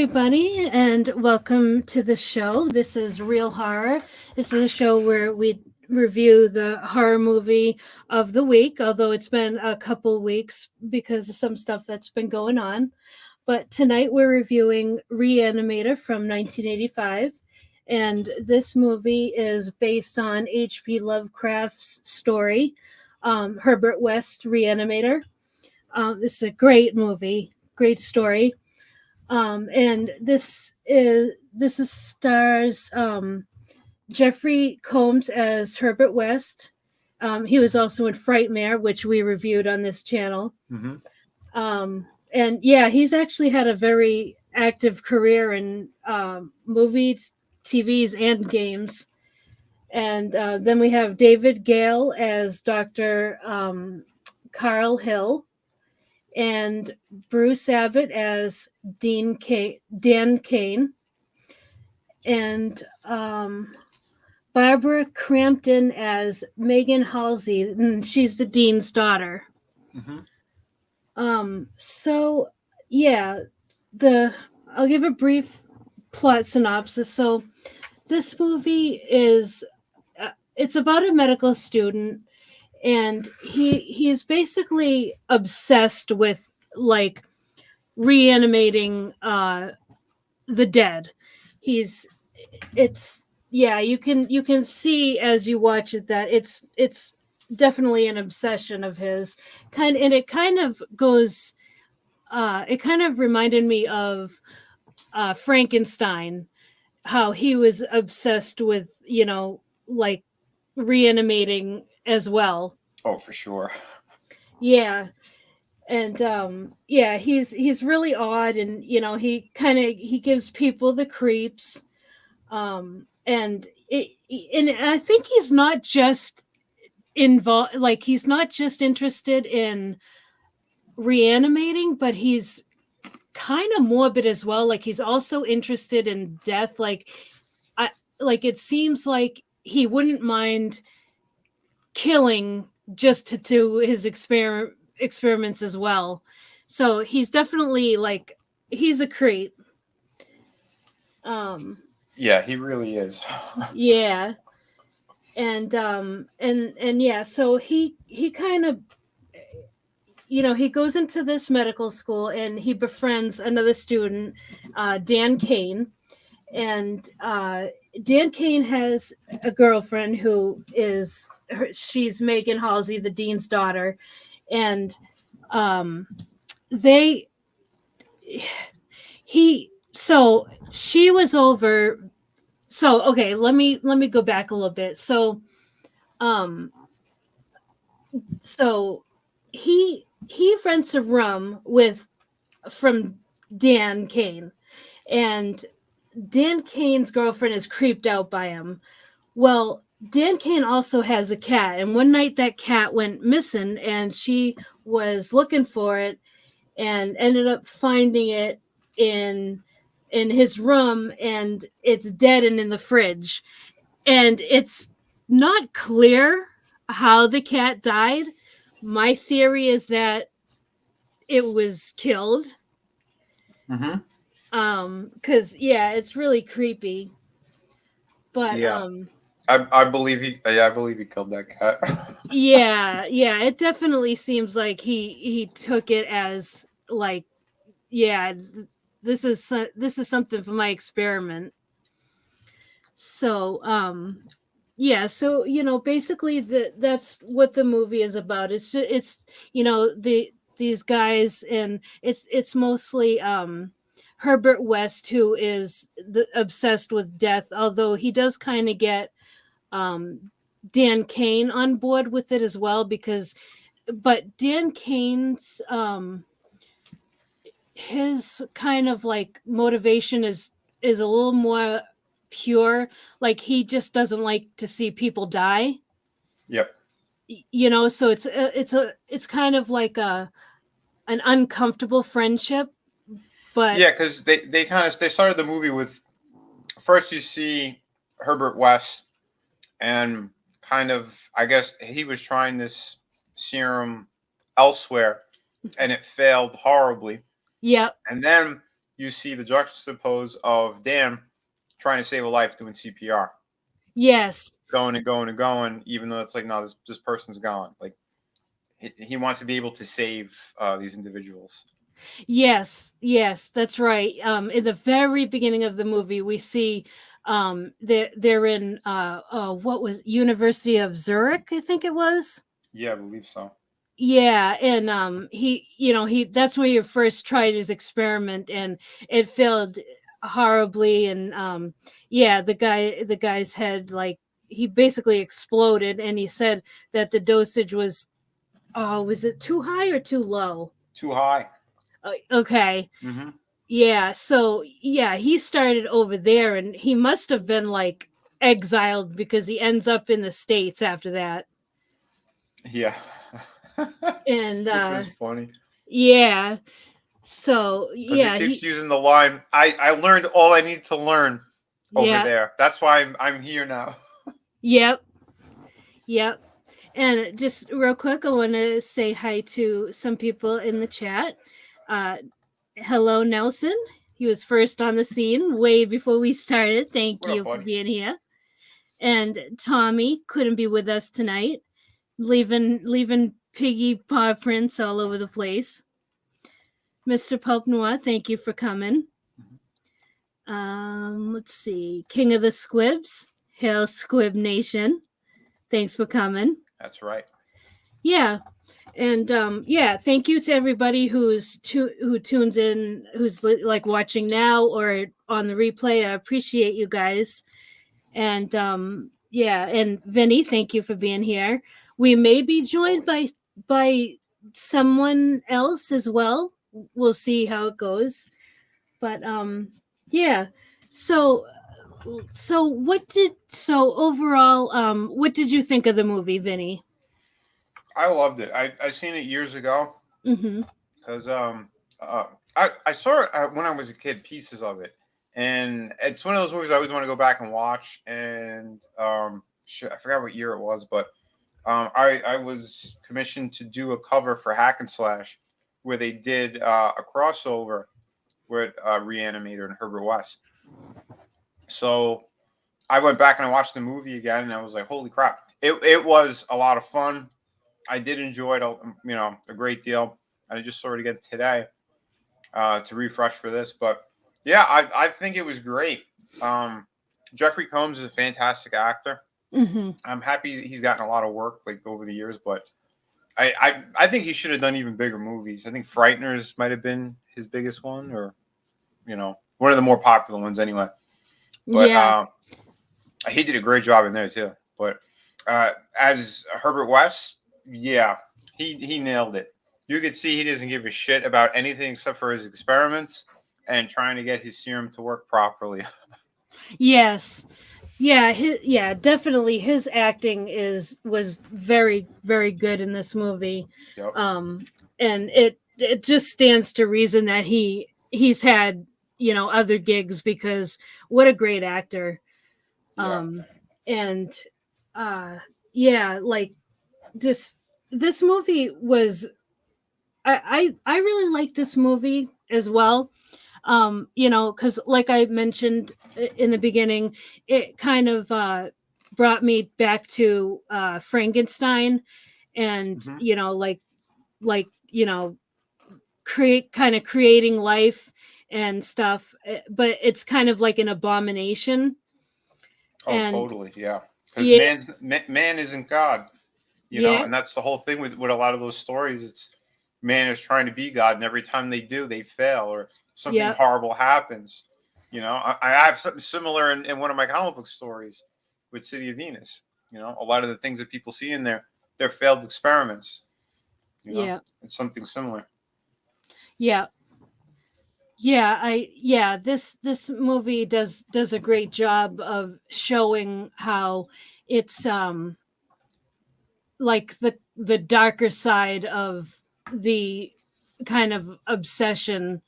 everybody, and welcome to the show. This is Real Horror. This is a show where we review the horror movie of the week, although it's been a couple weeks because of some stuff that's been going on. But tonight we're reviewing Re-Animator from 1985. And this movie is based on H.P. Lovecraft's story, Herbert West Re-Animator. This is a great movie, great story. And this is stars Jeffrey Combs as Herbert West. He was also in Frightmare, which we reviewed on this channel. And yeah, he's actually had a very active career in movies, TVs, and games. And then we have David Gale as Dr. Carl Hill, and Bruce Abbott as Dan Kane, and Barbara Crampton as Megan Halsey, and she's the dean's daughter. So yeah, I'll give a brief plot synopsis. So this movie is it's about a medical student, and he's basically obsessed with like reanimating the dead. You can see as you watch it that it's definitely an obsession of his and it kind of goes it kind of reminded me of Frankenstein, how he was obsessed with like reanimating as well. Oh, for sure. Yeah. And he's really odd, and he gives people the creeps. And I think he's not just involved, like he's not just interested in reanimating, but he's kind of morbid as well. Like he's also interested in death. Like it seems like he wouldn't mind killing just to do his experiments as well. So he's definitely he's a creep. Yeah, he really is. Yeah. And yeah, so he kind of he goes into this medical school, and he befriends another student, Dan Kane. And Dan Kane has a girlfriend who she's Megan Halsey, the dean's daughter. And she was over. So okay, let me go back a little bit. So he rents a room from Dan Kane, and Dan Kane's girlfriend is creeped out by him. Well, Dan Kane also has a cat, and one night that cat went missing, and she was looking for it and ended up finding it in his room, and it's dead and in the fridge. And it's not clear how the cat died. My theory is that it was killed. Because it's really creepy. But yeah. I believe he killed that cat. yeah, it definitely seems like he took it as like, yeah, this is something for my experiment. So so basically that's what the movie is about. It's these guys, and it's mostly Herbert West, who is obsessed with death, although he does kind of get Dan Kane on board with it as well, but Dan Kane's his kind of like motivation is a little more pure. Like he just doesn't like to see people die. Yep. So it's kind of like an uncomfortable friendship. But yeah, because they started the movie with, first you see Herbert West, and kind of, I guess he was trying this serum elsewhere, and it failed horribly. Yep. And then you see the juxtapose of Dan trying to save a life doing CPR, Yes. going and going and going, even though it's like, no, this person's gone. Like he wants to be able to save these individuals. Yes, yes, that's right. In the very beginning of the movie, we see they're in what was University of Zurich, I think it was. Yeah, I believe so. Yeah, and he, he that's where he first tried his experiment, and it failed horribly. And yeah, the guy's head, like, he basically exploded, and he said that the dosage was, oh, was it too high or too low? Too high. Okay. Mm-hmm. Yeah, so yeah, he started over there, and he must have been like exiled because he ends up in the States after that. Yeah. And Which was funny. yeah, so Because he yeah, keeps using the line, I learned all I need to learn over yeah, there. That's why I'm here now. yep, yep. And just real quick, I want to say hi to some people in the chat. Uh, Hello, Nelson. He was first on the scene way before we started. Thank What up, you for buddy? being here. And Tommy couldn't be with us tonight, leaving piggy paw prints all over the place. Mr. Pulp Noir, thank you for coming. Let's see. King of the Squibs. Hail Squib Nation. Thanks for coming. That's right. Yeah. And yeah, thank you to everybody who tunes in, who's like watching now or on the replay. I appreciate you guys. And yeah, and Vinny, thank you for being here. We may be joined by someone else as well. We'll see how it goes. But yeah. So overall, what did you think of the movie, Vinny? I loved it. I seen it years ago Mm-hmm. because uh, I saw it when I was a kid, pieces of it, and it's one of those movies I always want to go back and watch. And I forgot what year it was, but I was commissioned to do a cover for Hack and Slash, where they did a crossover with Re-Animator and Herbert West. So I went back and I watched the movie again, and I was like, "Holy crap!" It was a lot of fun. I did enjoy it, a great deal. And I just saw it again today to refresh for this. But yeah, I think it was great. Jeffrey Combs is a fantastic actor. Mm-hmm. I'm happy he's gotten a lot of work like over the years, but I think he should have done even bigger movies. I think Frighteners might have been his biggest one, or one of the more popular ones anyway. But Yeah. he did a great job in there too. But as Herbert West, yeah, he nailed it. You could see he doesn't give a shit about anything except for his experiments and trying to get his serum to work properly. Yes. Yeah, definitely his acting was very, very good in this movie. Yep. And it just stands to reason that he's had, other gigs, because what a great actor. Yeah. And yeah, like, just this movie was, I really like this movie as well. Because like I mentioned in the beginning, it kind of brought me back to Frankenstein, and Mm-hmm. like creating life and stuff, but it's kind of like an abomination. Oh, And totally. Yeah. Because yeah, man isn't God, yeah, and that's the whole thing with a lot of those stories. It's man is trying to be God, and every time they do, they fail or something yeah, horrible happens. I have something similar in one of my comic book stories with City of Venus. A lot of the things that people see in there, they're failed experiments. yeah, It's something similar. yeah. This movie does a great job of showing how it's like the darker side of the kind of obsession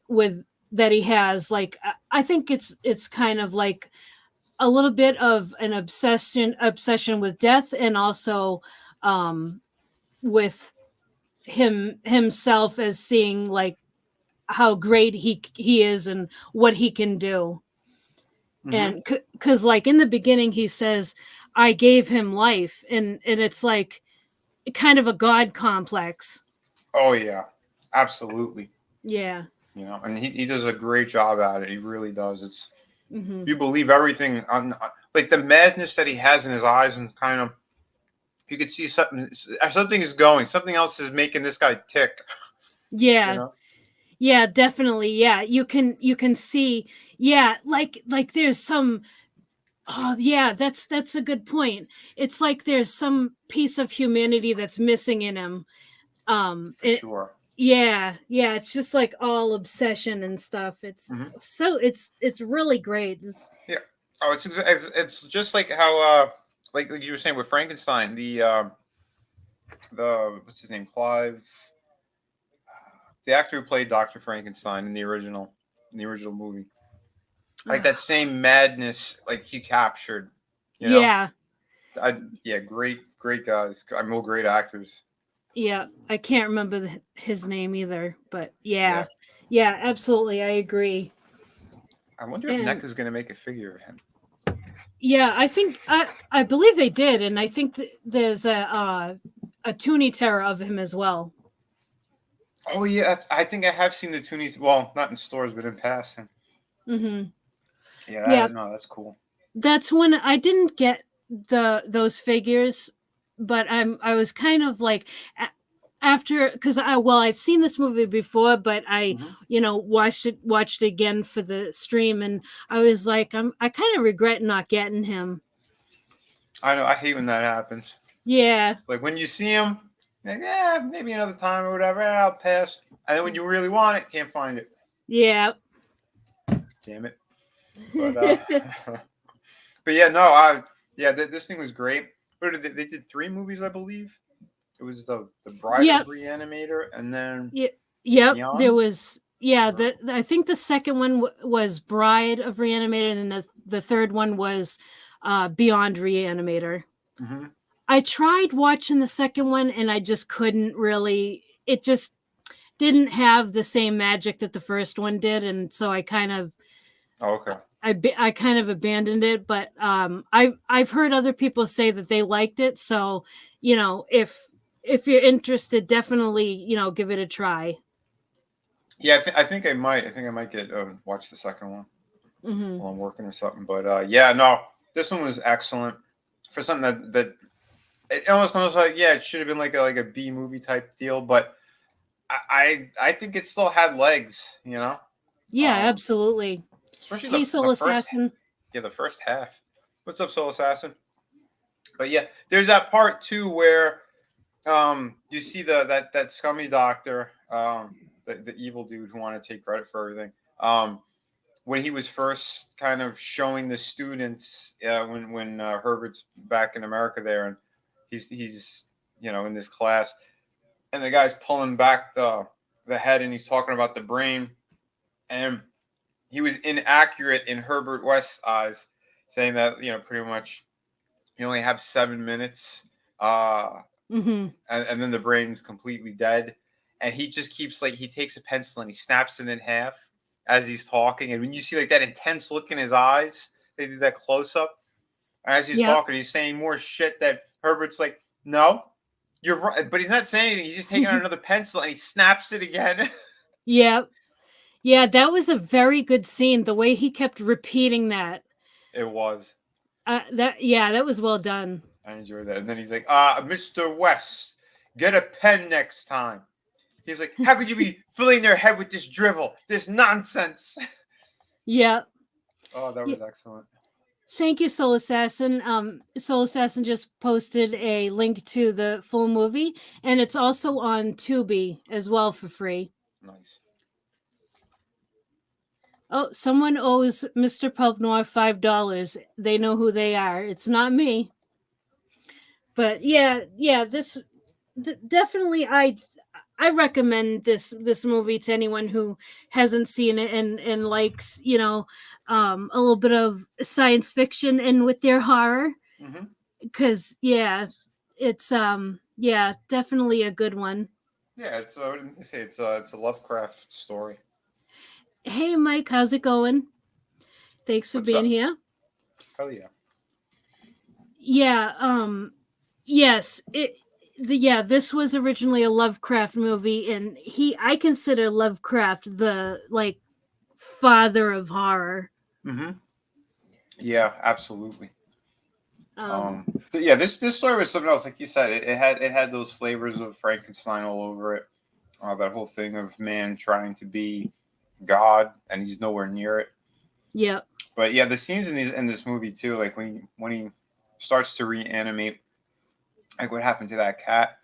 with that he has. Like, I think it's kind of like a little bit of an obsession with death, and also with himself as seeing, like, how great he is and what he can do. Hmm. And because like in the beginning he says, I gave him life, and it's like kind of a god complex. Oh yeah, absolutely. Yeah. You know, and he does a great job at it. He really does. It's Hmm. you believe everything on like the madness that he has in his eyes, and kind of you could see something is going, something else is making this guy tick. You Yeah. know. Yeah, definitely. Yeah, you can see. Yeah, like there's some. Oh yeah, that's a good point. It's like there's some piece of humanity that's missing in him. For It, sure. yeah, yeah, it's just like all obsession and stuff. It's Hmm. so it's really great. Yeah. Oh, it's just like how like you were saying with Frankenstein, the what's his name, Clive, the actor who played Doctor Frankenstein in the original movie, like that same madness, like he captured, you know. Yeah, Yeah, great guys. I mean, well, great actors. yeah. I can't remember his name either, but Yeah, yeah, yeah, absolutely, I agree. I wonder if And NECA is gonna make a figure of him. yeah, I think I believe they did, and I think there's a Toonie Terror of him as well. Oh yeah, I think I have seen the Toonies. Well, not in stores, but in passing. Hmm. Yeah, Yeah, no, that's cool. that's when I didn't get those figures, but I was kind of like after, because I've seen this movie before, but I Hmm. watched it again for the stream, and I was like I kind of regret not getting him. I know. I hate when that happens. Yeah, Like when you see him, like, yeah, maybe another time or whatever. I'll pass. And then when you really want it, can't find it. yeah. Damn it. But but yeah, no, I yeah, this thing was great. What did they did three movies, I believe. It was the Bride of Yep. Re-Animator, and then Yeah, yep. There Beyond. was, yeah. Or, I think the second one was Bride of Reanimator, and then the third one was Beyond Reanimator. mm-hmm. I tried watching the second one, and I just couldn't really. It just didn't have the same magic that the first one did, and so I kind of Oh, okay. I kind of abandoned it. But I've heard other people say that they liked it, so if you're interested, definitely give it a try. Yeah, I think I might. I think I might get watch the second one Hmm. while I'm working or something. But yeah, no, this one was excellent for something that it almost like yeah, it should have been like a B movie type deal, but I think it still had legs, you know. Yeah, Um, absolutely. especially Hey, the Soul first Assassin. yeah the first half. What's up, Soul Assassin? But yeah, there's that part too where you see that scummy doctor, the evil dude who wanted to take credit for everything. When he was first kind of showing the students when Herbert's back in America there, and he's in this class, and the guy's pulling back the head, and he's talking about the brain, and he was inaccurate in Herbert West's eyes, saying that pretty much you only have 7 minutes, uh, Hmm. and then the brain's completely dead, and he just keeps like he takes a pencil and he snaps it in half as he's talking, and when you see like that intense look in his eyes, they did that close up, and as he's Yep. talking, he's saying more shit that Herbert's like, no, you're right, but he's not saying anything. He's just taking out another pencil and he snaps it again. Yep. Yeah, that was a very good scene. The way he kept repeating that. It was. That was well done. I enjoyed that. And then he's like, Mr. West, get a pen next time. He's like, how could you be filling their head with this drivel, this nonsense? Yeah. Oh, that Yeah. was excellent. Thank you, Soul Assassin. Soul Assassin just posted a link to the full movie, and it's also on Tubi as well for free. Nice. Oh, someone owes Mr. Pulp Noir $5. They know who they are. It's not me. But yeah, this definitely I recommend this movie to anyone who hasn't seen it and likes a little bit of science fiction and with their horror, Hmm. because yeah, it's yeah, definitely a good one. Yeah, what did they say? It's a Lovecraft story. Hey, Mike, how's it going? Thanks for What's being up? here. Hell yeah. Yeah, yes, this was originally a Lovecraft movie, and I consider Lovecraft the like father of horror. Mm-hmm. Yeah, absolutely. Um, Yeah, this story was something else. Like you said, it had those flavors of Frankenstein all over it. That whole thing of man trying to be God, and he's nowhere near it. yeah, But yeah, the scenes in this movie too, like when he starts to reanimate, like what happened to that cat,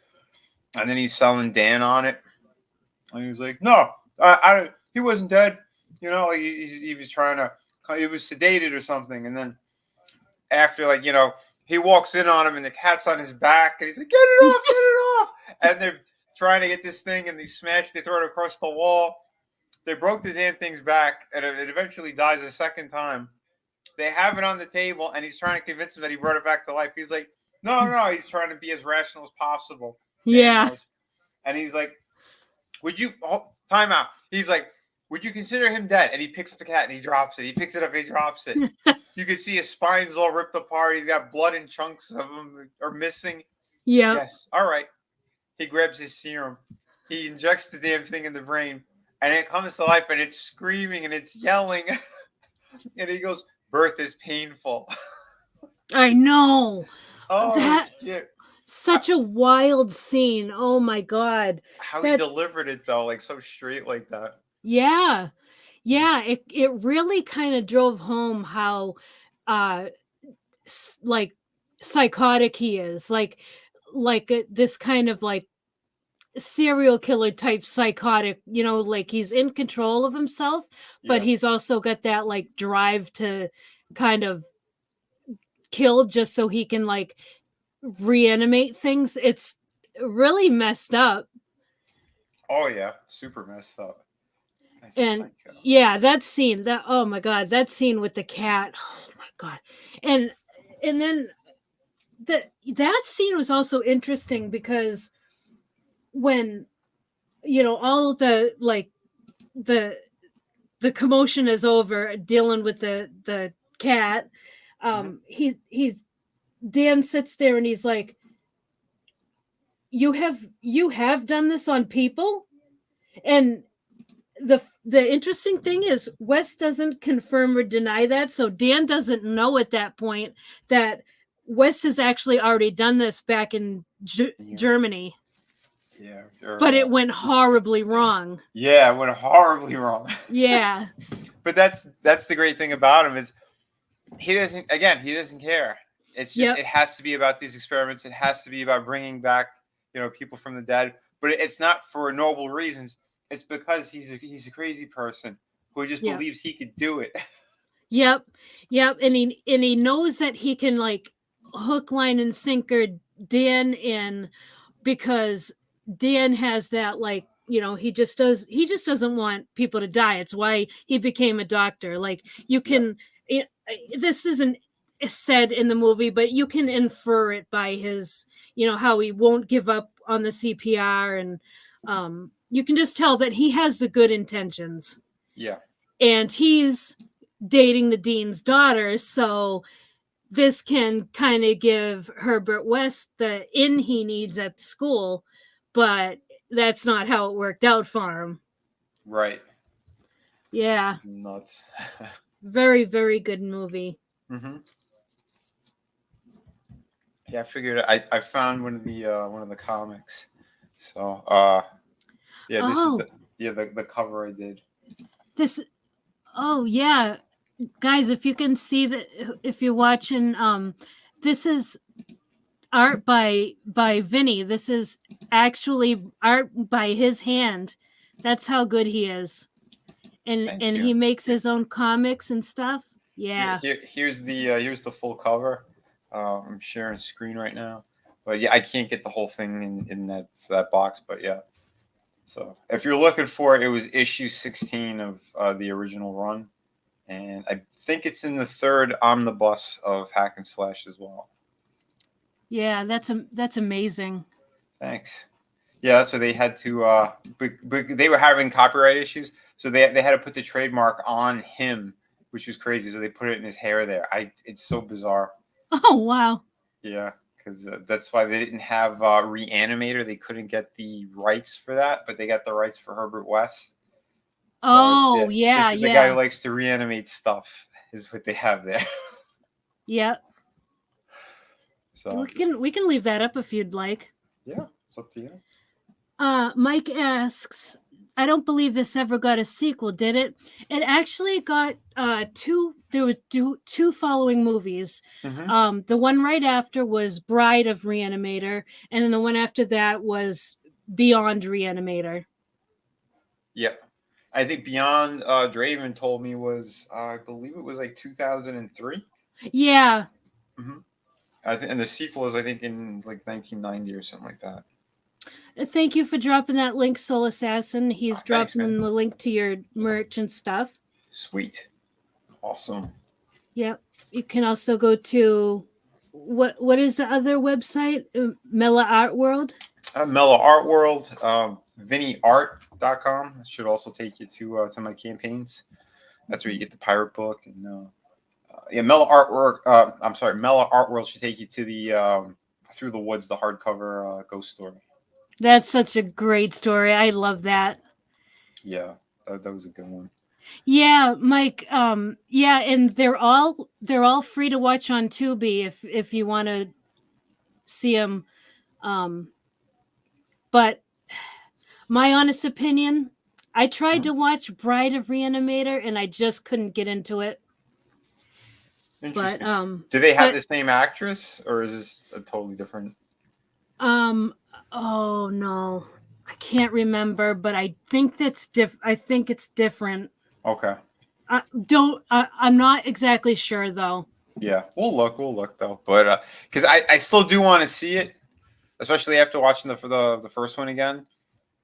and then he's selling Dan on it, and he was like, "No, he wasn't dead." Like he was trying to, he was sedated or something, and then after, like, he walks in on him and the cat's on his back, and he's like, get it off, and they're trying to get this thing, and they throw it across the wall. They broke the damn thing's back, and it eventually dies a second time. They have it on the table, and he's trying to convince him that he brought it back to life. He's like, no, no, he's trying to be as rational as possible. Dan yeah, was. And he's like, time out. He's like, would you consider him dead? And he picks up the cat and he drops it. He picks it up and he drops it. You can see his spine's all ripped apart. He's got blood and chunks of him are missing. yeah. Yes. All right. He grabs his serum. He injects the damn thing in the brain. And it comes to life and it's screaming and it's yelling. And he goes, birth is painful. I know Oh, that shit. such a wild scene. Oh my god, How he that's delivered it, though, like so straight like that. yeah, yeah. It really kind of drove home how uh like psychotic he is, this kind of like serial killer type psychotic, like he's in control of himself, but Yeah. he's also got that like drive to kind of kill just so he can like reanimate things. It's really messed up. Oh, yeah. Super messed up. That's a And psycho. yeah, that oh my god, that scene with the cat, oh my god. And then that scene was also interesting because when all the like the the commotion is over dealing with the cat, Mm-hmm. he's Dan sits there and he's like, you have done this on people. And the interesting thing is Wes doesn't confirm or deny that, so Dan doesn't know at that point that Wes has actually already done this back in Yeah. Germany, Yeah. Or, but it went horribly wrong. yeah, it went horribly wrong. Yeah. But that's the great thing about him is he doesn't care. It's just, Yep. it has to be about these experiments. It has to be about bringing back, people from the dead. But it's not for noble reasons. It's because he's a crazy person who just Yep. believes he could do it. Yep. Yep. And he knows that he can like hook, line, and sinker Dan in because Dan has that like he just doesn't want people to die. It's why he became a doctor. Like you Yeah. can this isn't said in the movie, but you can infer it by his how he won't give up on the CPR, and you can just tell that he has the good intentions, Yeah. and he's dating the dean's daughter, so this can kind of give Herbert West the in he needs at school, but that's not how it worked out for him. Right. Yeah, Nuts. very, very good movie. Hmm. Yeah, I figured I found one of the comics. So yeah, this is Oh, the cover I did. this, oh, yeah. Guys, if you can see that, if you're watching, this is art by Vinny. This is actually art by his hand. That's how good he is. And Thank and you. he makes his own comics and stuff. Yeah, Yeah. here's the full cover. I'm sharing screen right now, but yeah, I can't get the whole thing in that box. But yeah, so if you're looking for it, it was issue 16 of the original run, and I think it's in the third omnibus of Hack and Slash as well. Yeah, that's amazing. Thanks. Yeah, that's what they had to. They were having copyright issues, So they had to put the trademark on him, which was crazy. So they put it in his hair there. It's so bizarre. Oh wow. Yeah, because that's why they didn't have Re-Animator. They couldn't get the rights for that, but they got the rights for Herbert West. So Oh this yeah, is the guy who yeah. likes to reanimate stuff. Is what they have there. Yeah. So We can leave that up if you'd like. yeah, it's up to you. Mike asks, I don't believe this ever got a sequel, did it? It actually got two. There were two following movies. Mm-hmm. The one right after was Bride of Re-Animator, and then the one after that was Beyond Re-Animator. Yep. I think Beyond Draven told me was I believe it was like 2003. Yeah. Mm-hmm. And the sequel is I think in like 1990 or something like that. Thank you for dropping that link, Soul Assassin. He's Thanks, dropping man. the link to your merch and stuff. Sweet. Awesome. Yep. You can also go to what is the other website? Mela Art World. Mellow Art World, VinnyArt.com should also take you to my campaigns. That's where you get the pirate book and yeah, Mellow Artwork. I'm sorry, Mellow Art World should take you to the Through the Woods, the hardcover ghost story. That's such a great story. I love that. Yeah, that was a good one. Yeah, Mike. Yeah, and they're all free to watch on Tubi if you want to see them. But my honest opinion, I tried to watch Bride of Re-Animator and I just couldn't get into it. But Interesting. Do they have but the same actress, or is this a totally different? oh no, I can't remember, but I think that's I think it's different. Okay. I'm not exactly sure though. Yeah, we'll look. We'll look though, but because I still do want to see it, especially after watching the first one again.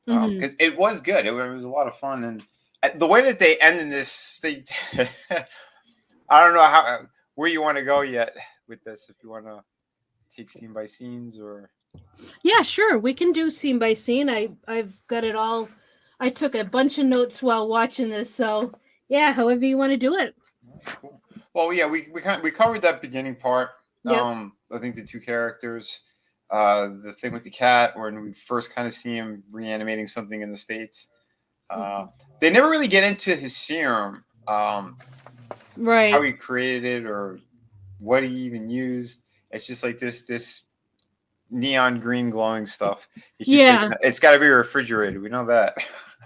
Mm-hmm. Because it was good. It was a lot of fun, and the way that they ended this, they I don't know how where you want to go yet with this. If you want to take scene by scenes or Yeah, sure. We can do scene by scene. I've got it all. I took a bunch of notes while watching this, so yeah, however you want to do it. cool. Well, yeah, we covered that beginning part. Yep. I think the two characters, the thing with the cat, when we first kind of see him reanimating something in the States. They never really get into his serum, Right. how he created it or what he even used. It's just like this neon green glowing stuff. He keeps Yeah. saying it's got to be refrigerated. We know that.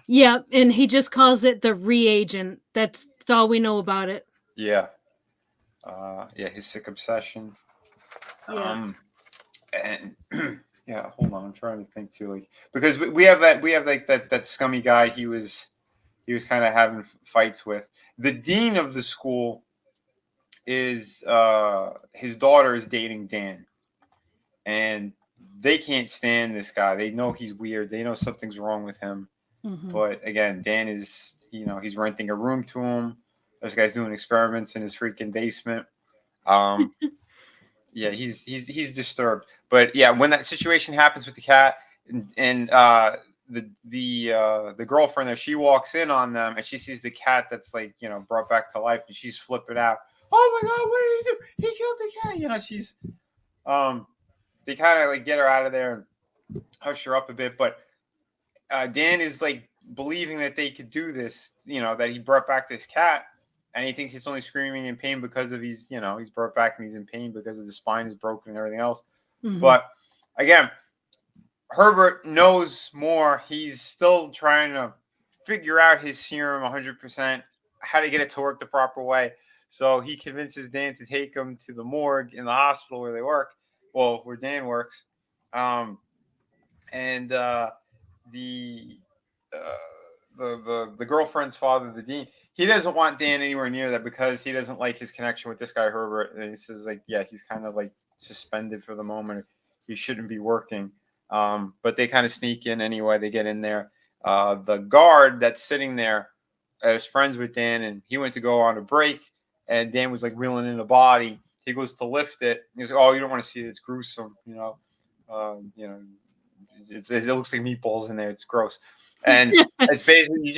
Yeah, and he just calls it the reagent. That's all we know about it. Yeah. Yeah, his sick obsession. Yeah. And yeah, hold on, I'm trying to think too, like because we have like that scummy guy he was kind of having fights with. The dean of the school is his daughter is dating Dan, and they can't stand this guy. They know he's weird. They know something's wrong with him. Mm-hmm. But again, Dan is he's renting a room to him. This guy's doing experiments in his freaking basement. Yeah, he's disturbed. But yeah, when that situation happens with the cat and the girlfriend there, she walks in on them and she sees the cat that's like brought back to life, and she's flipping out. Oh my god, what did he do? He killed the cat. She's they kind of like get her out of there and hush her up a bit. But Dan is like believing that they could do this. That he brought back this cat. And he thinks he's only screaming in pain because of he's brought back and he's in pain because of the spine is broken and everything else. Mm-hmm. But again, Herbert knows more. He's still trying to figure out his serum 100%, how to get it to work the proper way. So he convinces Dan to take him to the morgue in the hospital where they work. Well, where Dan works. And the girlfriend's father, the dean, he doesn't want Dan anywhere near that because he doesn't like his connection with this guy Herbert, and he says like, yeah, he's kind of like suspended for the moment. He shouldn't be working. But they kind of sneak in anyway. They get in there. The guard that's sitting there is friends with Dan, and he went to go on a break, and Dan was like reeling in the body. He goes to lift it. He's like, oh, you don't want to see it. It's gruesome. It looks like meatballs in there. It's gross. And it's basically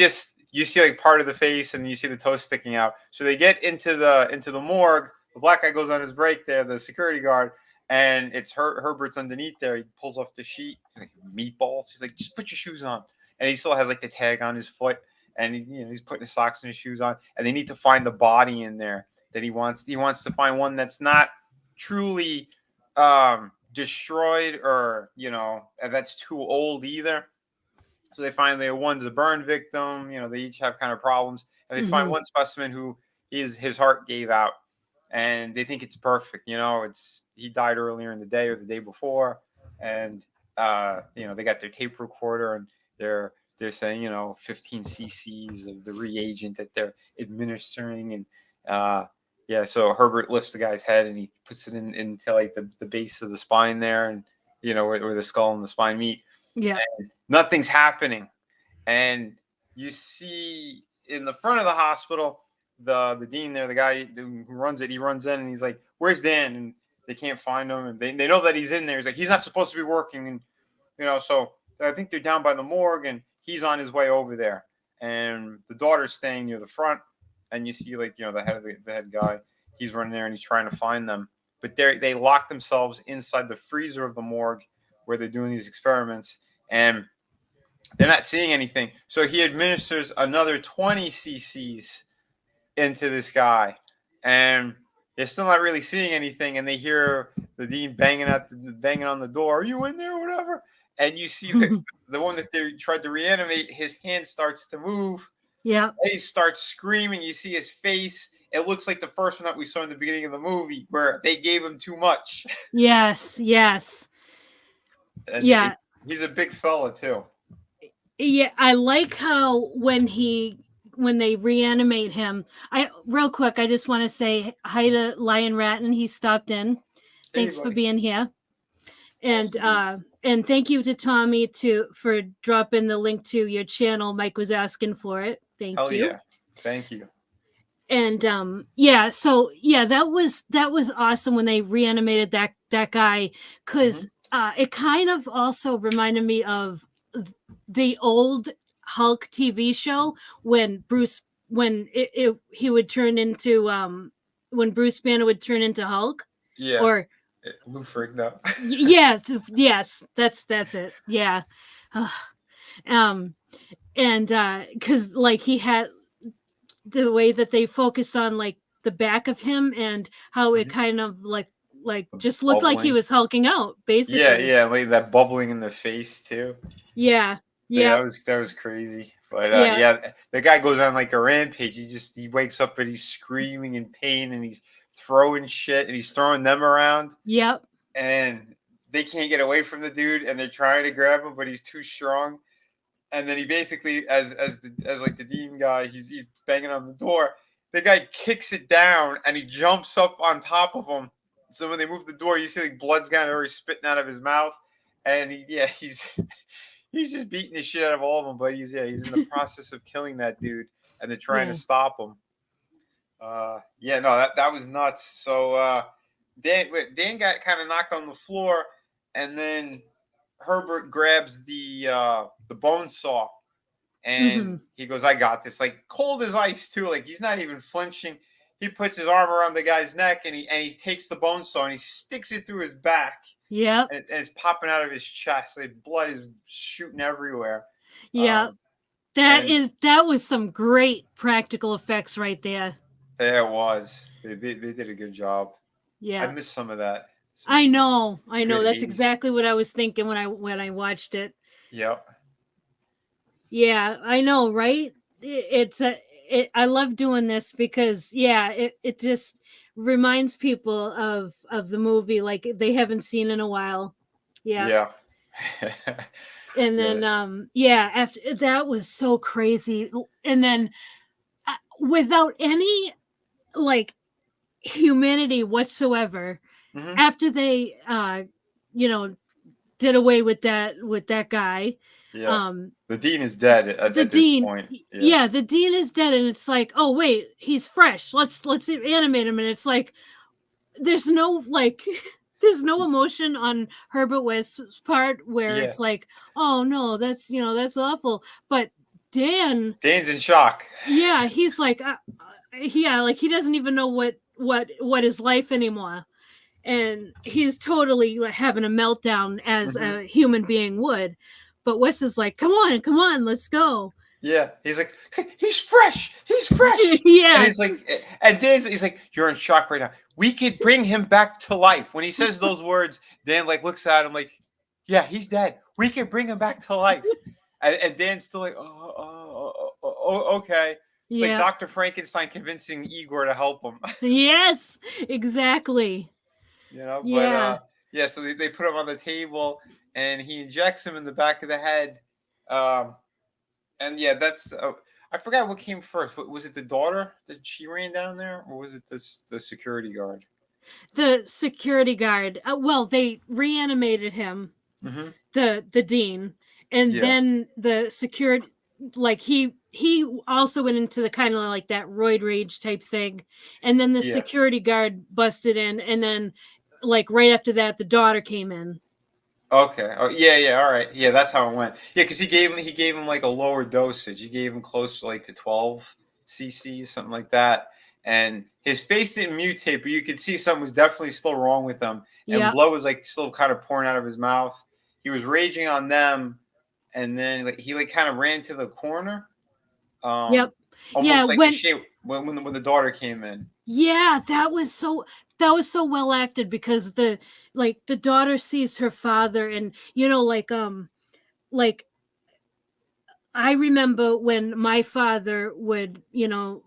you see like part of the face and you see the toe sticking out. So they get into the morgue. The black guy goes on his break there, the security guard, and it's Herbert's underneath there. He pulls off the sheet. He's like, meatballs. He's like, just put your shoes on. And he still has like the tag on his foot, and he's putting his socks and his shoes on. And they need to find the body in there that he wants. He wants to find one that's not truly destroyed, or that's too old either. So they find one's a burn victim. They each have kind of problems, and they find one specimen who his heart gave out, and they think it's perfect. He died earlier in the day or the day before, and they got their tape recorder, and they're saying 15 cc's of the reagent that they're administering, and so Herbert lifts the guy's head and he puts it into like the base of the spine there, and where the skull and the spine meet. Yeah. And nothing's happening. And you see in the front of the hospital, the dean there, the guy who runs it, he runs in and he's like, "Where's Dan?" And they can't find him. And they know that he's in there. He's like, "He's not supposed to be working." And, so I think they're down by the morgue and he's on his way over there. And the daughter's staying near the front. And you see like, the head guy, he's running there and he's trying to find them. But they lock themselves inside the freezer of the morgue where they're doing these experiments. And they're not seeing anything. So he administers another 20 cc's into this guy. And they're still not really seeing anything. And they hear the dean banging on the door. "Are you in there?" or whatever. And you see the one that they tried to reanimate, his hand starts to move. Yeah. He starts screaming. You see his face. It looks like the first one that we saw in the beginning of the movie where they gave him too much. Yes. And yeah. He's a big fella too. Yeah, I like how when they reanimate him. Real quick, I just want to say hi to Lion Ratton. He stopped in. Thanks for being here. And and thank you to Tommy for dropping the link to your channel. Mike was asking for it. Thank you. Yeah. Thank you. And so that was awesome when they reanimated that guy, because it kind of also reminded me of the old Hulk TV show when he would turn into when Bruce Banner would turn into Hulk. Yeah. Or Lou Ferrigno. yes, that's it. Yeah. And because like he had the way that they focused on like the back of him and how it kind of like just looked like he was hulking out, basically. Yeah, like that bubbling in the face too. Yeah. That was crazy. But the guy goes on like a rampage. He wakes up and he's screaming in pain and he's throwing shit and he's throwing them around. Yep. And they can't get away from the dude and they're trying to grab him, but he's too strong. And then he basically, as like the dean guy, he's banging on the door. The guy kicks it down and he jumps up on top of him. So when they move the door, you see like blood's kind of already spitting out of his mouth, and he's just beating the shit out of all of them. But he's in the process of killing that dude, and they're trying to stop him. That was nuts. So Dan got kind of knocked on the floor, and then Herbert grabs the bone saw, and he goes, "I got this." Like cold as ice too. Like he's not even flinching. He puts his arm around the guy's neck and he takes the bone saw and he sticks it through his back. Yeah. And it's popping out of his chest. The blood is shooting everywhere. Yeah. That was some great practical effects right there. Yeah, it was. They did a good job. Yeah. I missed some of that. I know. That's exactly what I was thinking when I watched it. Yep. Yeah, I know, right? I love doing this because it just reminds people of the movie like they haven't seen in a while. Yeah. And then after that was so crazy, and then without any like humanity whatsoever, after they did away with that guy. Yeah. The dean is dead at this point. Yeah, the dean is dead, and it's like, oh wait, he's fresh. Let's animate him, and it's like there's no emotion on Herbert West's part where it's like, oh no, that's awful. But Dan's in shock. Yeah, he's like, yeah, like he doesn't even know what is life anymore, and he's totally like having a meltdown as Hmm. a human being would. But Wes is like, come on, let's go. Yeah, he's like, he's fresh, he's fresh, and Yeah, he's like, and he's like, you're in shock right now. We could bring him back to life. When he says those words, Dan like looks at him like, yeah, he's dead. We could bring him back to life, and Dan's still like, okay. It's like yeah, Dr. Frankenstein convincing Igor to help him, yes, exactly. you know. But Yeah, yeah, so they put him on the table, and he injects him in the back of the head. Um, And yeah, that's I forgot what came first. Was it the daughter that she ran down there, or was it the security guard? the security guard. Well, they reanimated him, Hmm. the dean, and Yeah, then the security, like he also went into the kind of like that roid rage type thing, and then the yeah. security guard busted in, and then like right after that the daughter came in. Okay. Oh yeah, yeah. All right. Yeah, that's how it went. Yeah, because he gave him like a lower dosage. He gave him close to like to 12 cc, something like that. And his face didn't mutate, but you could see something was definitely still wrong with him. And Yeah, blood was like still kind of pouring out of his mouth. He was raging on them, and then like he like kind of ran to the corner. yep, um yeah, almost like the shape when the daughter came in. yeah, that was so well acted because the daughter sees her father, and like I remember when my father would,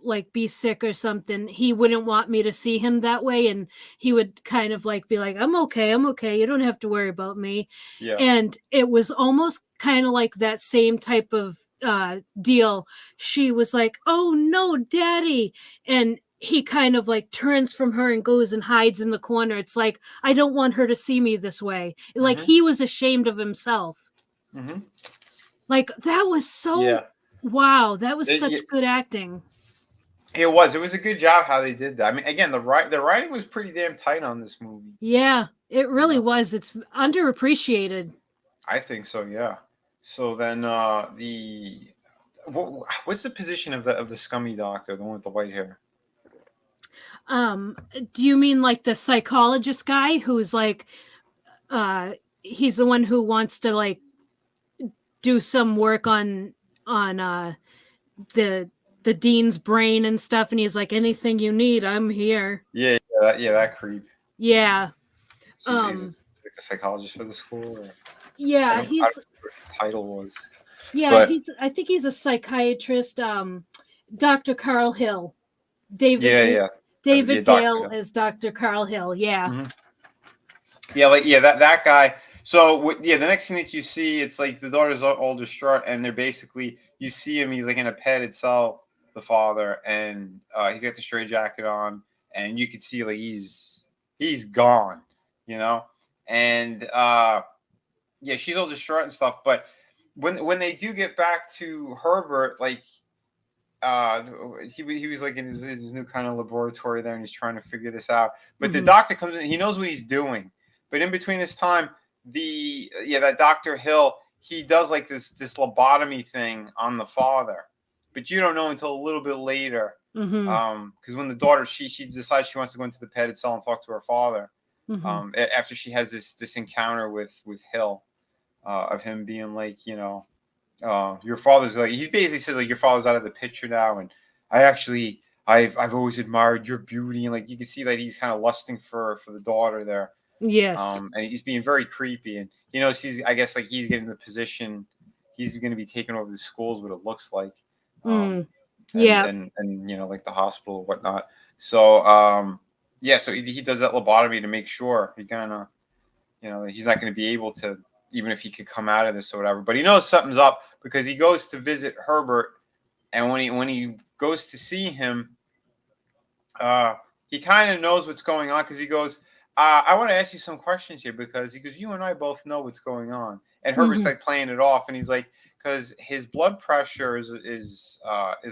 like be sick or something, he wouldn't want me to see him that way. And he would kind of like be like, I'm okay. I'm okay. You don't have to worry about me. Yeah. And it was almost kind of like that same type of deal. She was like, oh no, daddy. And he kind of like turns from her and goes and hides in the corner. It's like, I don't want her to see me this way. Like Mm-hmm. he was ashamed of himself. Mm-hmm. Like that was so Yeah. wow, that was it, such good acting. it was a good job how they did that. I mean, again, the writing was pretty damn tight on this movie. Yeah, it You really know, was. It's underappreciated. I think so. Yeah. So then what's the position of the scummy doctor, the one with the white hair? Do you mean like the psychologist guy who's like uh he's the one who wants to like do some work on the the dean's brain and stuff, and he's like, anything you need, I'm here. Yeah, that creep. Yeah. So he's Um like the psychologist for the school, or I yeah, don't I he's don't know what his title was, yeah, but he's I think he's a psychiatrist. Dr. Carl Hill. David yeah, yeah, yeah, David Doctor Gale Hill. as Dr. Carl Hill. Yeah. Mhm. Yeah, like yeah, that guy. So yeah, the next thing that you see, it's like the daughter's all distraught, and they're basically you see him. He's like in a padded cell, the father, and he's got the straight jacket on, and you can see like he's gone, you know. And yeah, she's all distraught and stuff. But when they do get back to Herbert, like uh he was like in his new kind of laboratory there, and he's trying to figure this out, but the Hmm. doctor comes in, he knows what he's doing, but in between this time, that Dr. Hill, he does like this lobotomy thing on the father, but you don't know until a little bit later, Hmm. because when the daughter, she decides she wants to go into the padded cell and talk to her father, Hmm. after she has this encounter with Hill, of him being like, your father's like, he basically says like, your father's out of the picture now, and I've always admired your beauty, and like you can see that he's kind of lusting for the daughter there, Yes. and he's being very creepy, and he's, I guess, like he's getting the position, he's going to be taking over the schools, what it looks like, um Mm. and Yeah. like the hospital and whatnot. So yeah, so he does that lobotomy to make sure he kind of, he's not going to be able to, even if he could come out of this or whatever. But he knows something's up because he goes to visit Herbert, and when he goes to see him, uh, he kind of knows what's going on because he goes, "I want to ask you some questions here," because he goes, "You and I both know what's going on." And Herbert's Hmm. like playing it off, and he's like, "Because his blood pressure is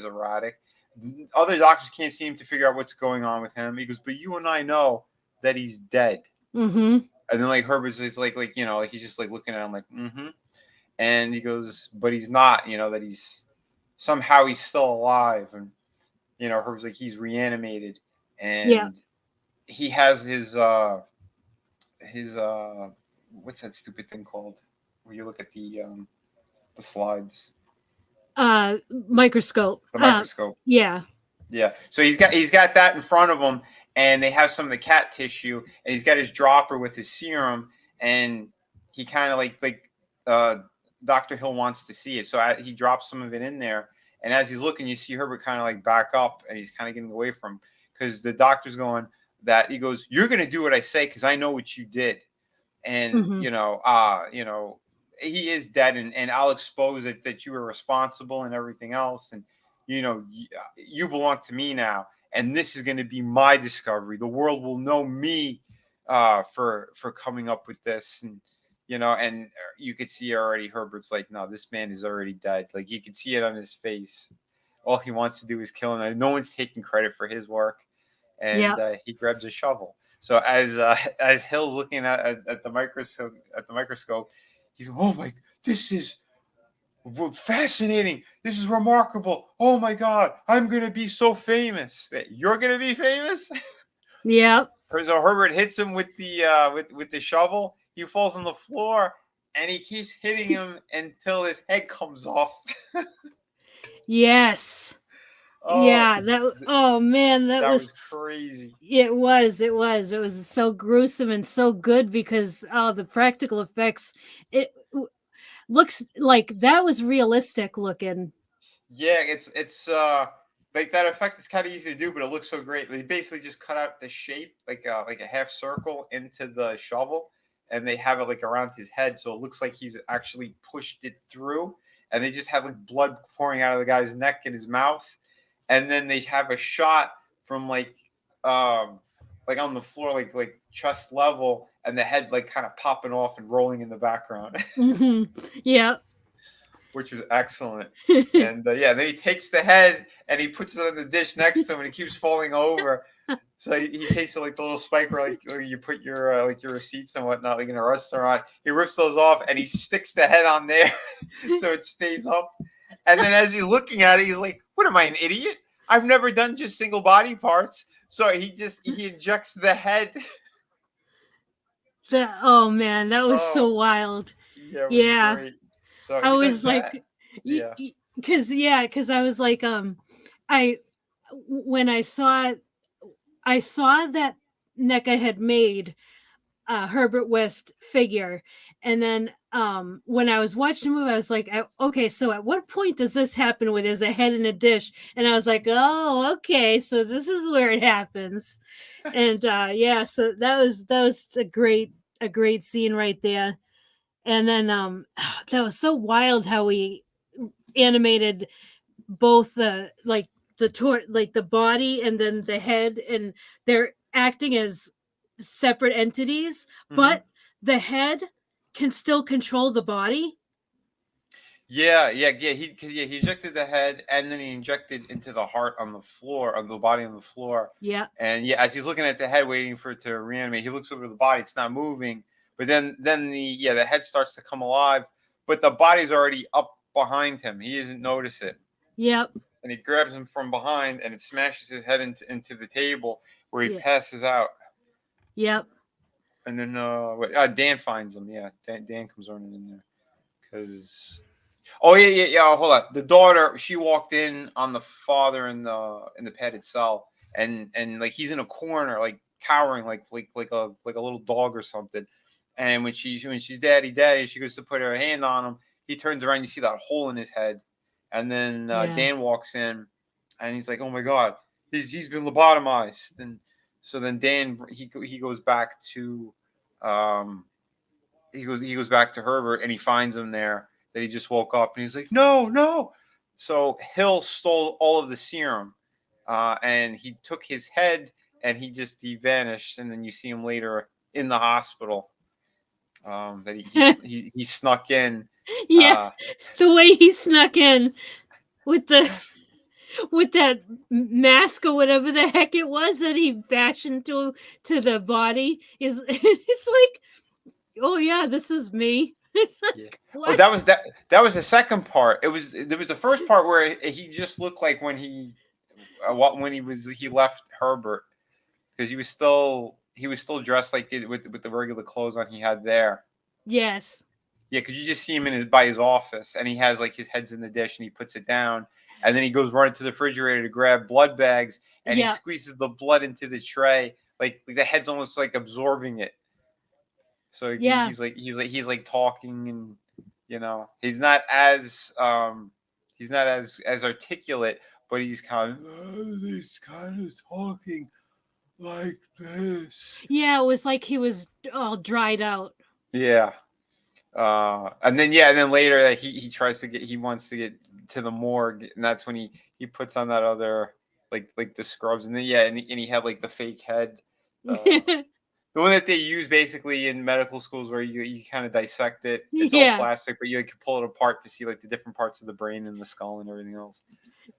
erratic. Other doctors can't seem to figure out what's going on with him." He goes, "But you and I know that he's dead." Hmm. And then like Herbert's is like like he's just like looking at him like, mm-hmm. And he goes, but he's not, that he's somehow he's still alive, and Herb's like he's reanimated, Yeah. and he has his what's that stupid thing called? Where you look at the slides, Microscope. the microscope. Yeah. Yeah. So he's got that in front of him, and they have some of the cat tissue, and he's got his dropper with his serum, and he kind of uh, Doctor Hill wants to see it, so he drops some of it in there, and as he's looking, you see Herbert kind of like back up, and he's kind of getting away from because the doctor's going that he goes, "You're gonna do what I say because I know what you did." And Hmm. he is dead, and I'll expose it that you were responsible and everything else, and you belong to me now, and this is going to be my discovery. The world will know me for coming up with this, and you could see already Herbert's like, no, this man is already dead. Like you could see it on his face. All he wants to do is kill him. No one's taking credit for his work, and Yeah. he grabs a shovel. So as Hill's looking at the microscope, he's, oh my, this is fascinating. This is remarkable. Oh my God, I'm gonna be so famous. You're gonna be famous. Yeah. So Herbert hits him with the with the shovel. He falls on the floor, and he keeps hitting him until his head comes off. Yes. Oh, Yeah. Oh man, that that was. was crazy. It was. It was. It was so gruesome and so good because the practical effects. It looks like that was realistic looking. Yeah, it's like that effect is kind of easy to do, but it looks so great. They basically just cut out the shape like a half circle into the shovel, and they have it like around his head, so it looks like he's actually pushed it through. And they just have like blood pouring out of the guy's neck and his mouth, and then they have a shot from um like on the floor, like chest level, and the head like kind of popping off and rolling in the background. Hmm. Yeah. Which was excellent. And yeah, then he takes the head and he puts it on the dish next to him, and it keeps falling over. So he takes it like the little spike where you put your like your receipts and whatnot, like in a restaurant. He rips those off and he sticks the head on there so it stays up. And then as he's looking at it, he's like, "What am I, an idiot? I've never done just single body parts." So he injects the head. Oh man, that was Oh so wild. yeah, it was Yeah. great. So I he was does that. like, Yeah. because I was like, I when I saw that NECA had made Herbert West figure, and then when I was watching the movie, I was like, okay, so at what point does this happen with there's a head in a dish? And I was like, oh, okay, so this is where it happens, and yeah, so that was a great scene right there. And then that was so wild how we animated both the body and then the head, and they're acting as separate entities, Hmm. but the head can still control the body. Yeah. He injected the head, and then he injected into the heart on the floor, on the body on the floor. Yeah. And yeah, as he's looking at the head, waiting for it to reanimate, he looks over the body. It's not moving. But then the head starts to come alive, but the body's already up behind him. He doesn't notice it, Yep. and he grabs him from behind, and it smashes his head into the table where he Yeah. passes out. Yep. And then Dan finds him. Yeah, Dan comes running in there because. Oh yeah. Hold on. The daughter, she walked in on the father in the padded cell, and like he's in a corner, like cowering, like a little dog or something. And when she's daddy, she goes to put her hand on him. He turns around, you see that hole in his head, and then Yeah. Dan walks in, and he's like, "Oh my God, he's been lobotomized." And so then Dan he goes back to um he goes back to Herbert, and he finds him there, that he just woke up, and he's like, no, no. So Hill stole all of the serum, and he took his head, and he vanished, and then you see him later in the hospital. That he snuck in. Yeah. Uh, The way he snuck in with that mask or whatever the heck it was that he bashed into to the body is it's like, oh yeah, this is me. It's Yeah. like, Oh, what? that was the second part. There was the first part where he just looked like when he left Herbert, because he was still dressed like it with the regular clothes on he had there. Yes. Yeah, because you just see him by his office, and he has like his head's in the dish, and he puts it down, and then he goes running to the refrigerator to grab blood bags, and he Yeah. squeezes the blood into the tray, like the head's almost like absorbing it. So Yeah. he's like talking, and he's not as articulate, but he's kind of talking like this. Yeah, it was like he was all dried out. Yeah. And then later that he wants to get to the morgue, and that's when he puts on that other, like the scrubs, and then and he had like the fake head, uh, the one that they use basically in medical schools where you kind of dissect it. It's all Yeah. plastic, but you can pull it apart to see like the different parts of the brain and the skull and everything else.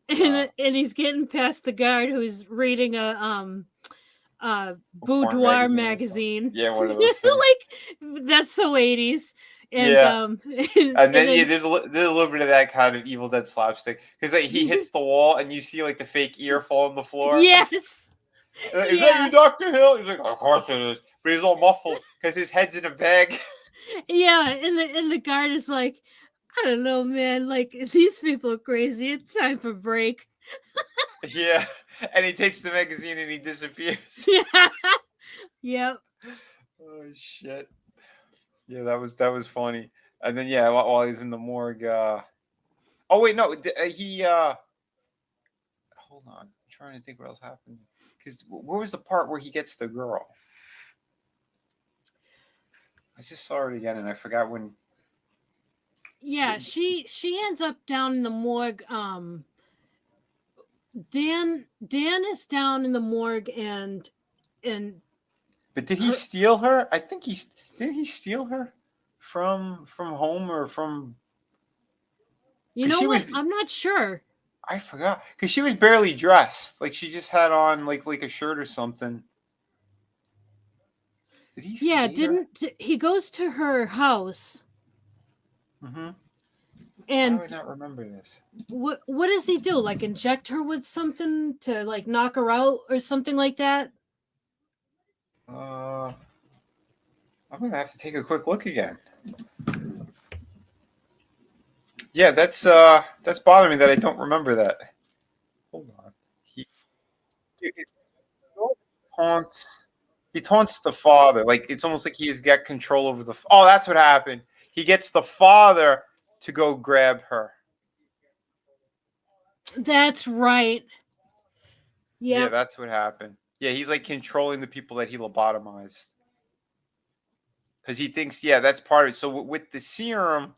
And he's getting past the guard who's reading a Porn boudoir magazine or something. magazine. Yeah, one of those things. Like, that's so 80s. And Yeah. And then then there's a little bit of that kind of Evil Dead slapstick, because like, he hits the wall and you see like the fake ear fall on the floor. yes. Like, is that Yeah. you, Dr. Hill? He's like, of course it is. But he's all muffled because his head's in a bag. Yeah, and the guard is like, I don't know, man. Like, these people are crazy. It's time for break. Yeah. And he takes the magazine and he disappears. Yeah. Yep. Oh, shit. Yeah, that was funny. And then, yeah, while he's in the morgue. Oh, wait, no. Hold on. I'm trying to think what else happened. Because where was the part where he gets the girl? I just saw it again and I forgot when. Yeah, she ends up down in the morgue. Dan is down in the morgue, and But did he her, steal her? I think didn't he steal her from home, or from? you Because know she was. what? I'm not sure. I forgot. Because she was barely dressed. Like she just had on like a shirt or something. Did he Yeah, date her? he goes to her house, Mm-hmm. Why would and I not remember this? what does he do? Like inject her with something to like knock her out or something like that? I'm gonna have to take a quick look again. Yeah, that's bothering me that I don't remember that. Hold on. He taunts he taunts the father. Like it's almost like he's got control over the. Oh, that's what happened. He gets the father to go grab her. That's right. Yeah, Yep. that's what happened. Yeah, he's like controlling the people that he lobotomized, because he thinks, yeah, that's part of it. So with the serum,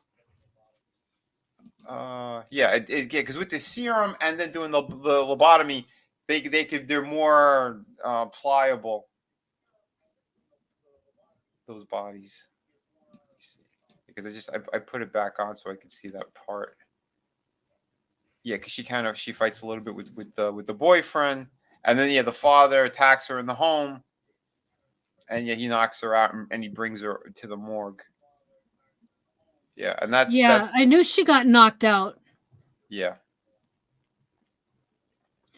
yeah, because with the serum and then doing the lobotomy, they're more pliable. Those bodies. Because I put it back on so I could see that part. Yeah, because she fights a little bit with the boyfriend, and then the father attacks her in the home, and he knocks her out, and he brings her to the morgue. Yeah, and Yeah, that's I knew she got knocked out. yeah.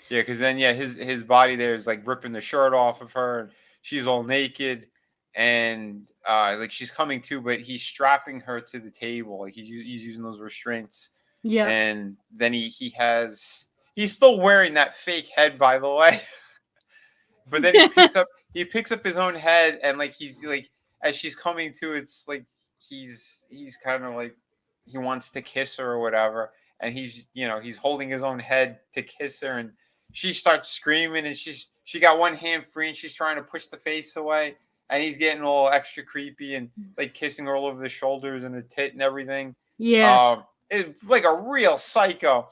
Yeah, because then his body there is like ripping the shirt off of her, and she's all naked, and like she's coming to, but he's strapping her to the table, like he's using those restraints, Yeah. and then he's still wearing that fake head, by the way, but then he picks up his own head, and like he's like, as she's coming to, it's like he's kind of like he wants to kiss her or whatever, and he's holding his own head to kiss her, and she starts screaming, and she got one hand free, and she's trying to push the face away, and he's getting all extra creepy and like kissing her all over the shoulders and the tit and everything. Yes. It's like a real psycho.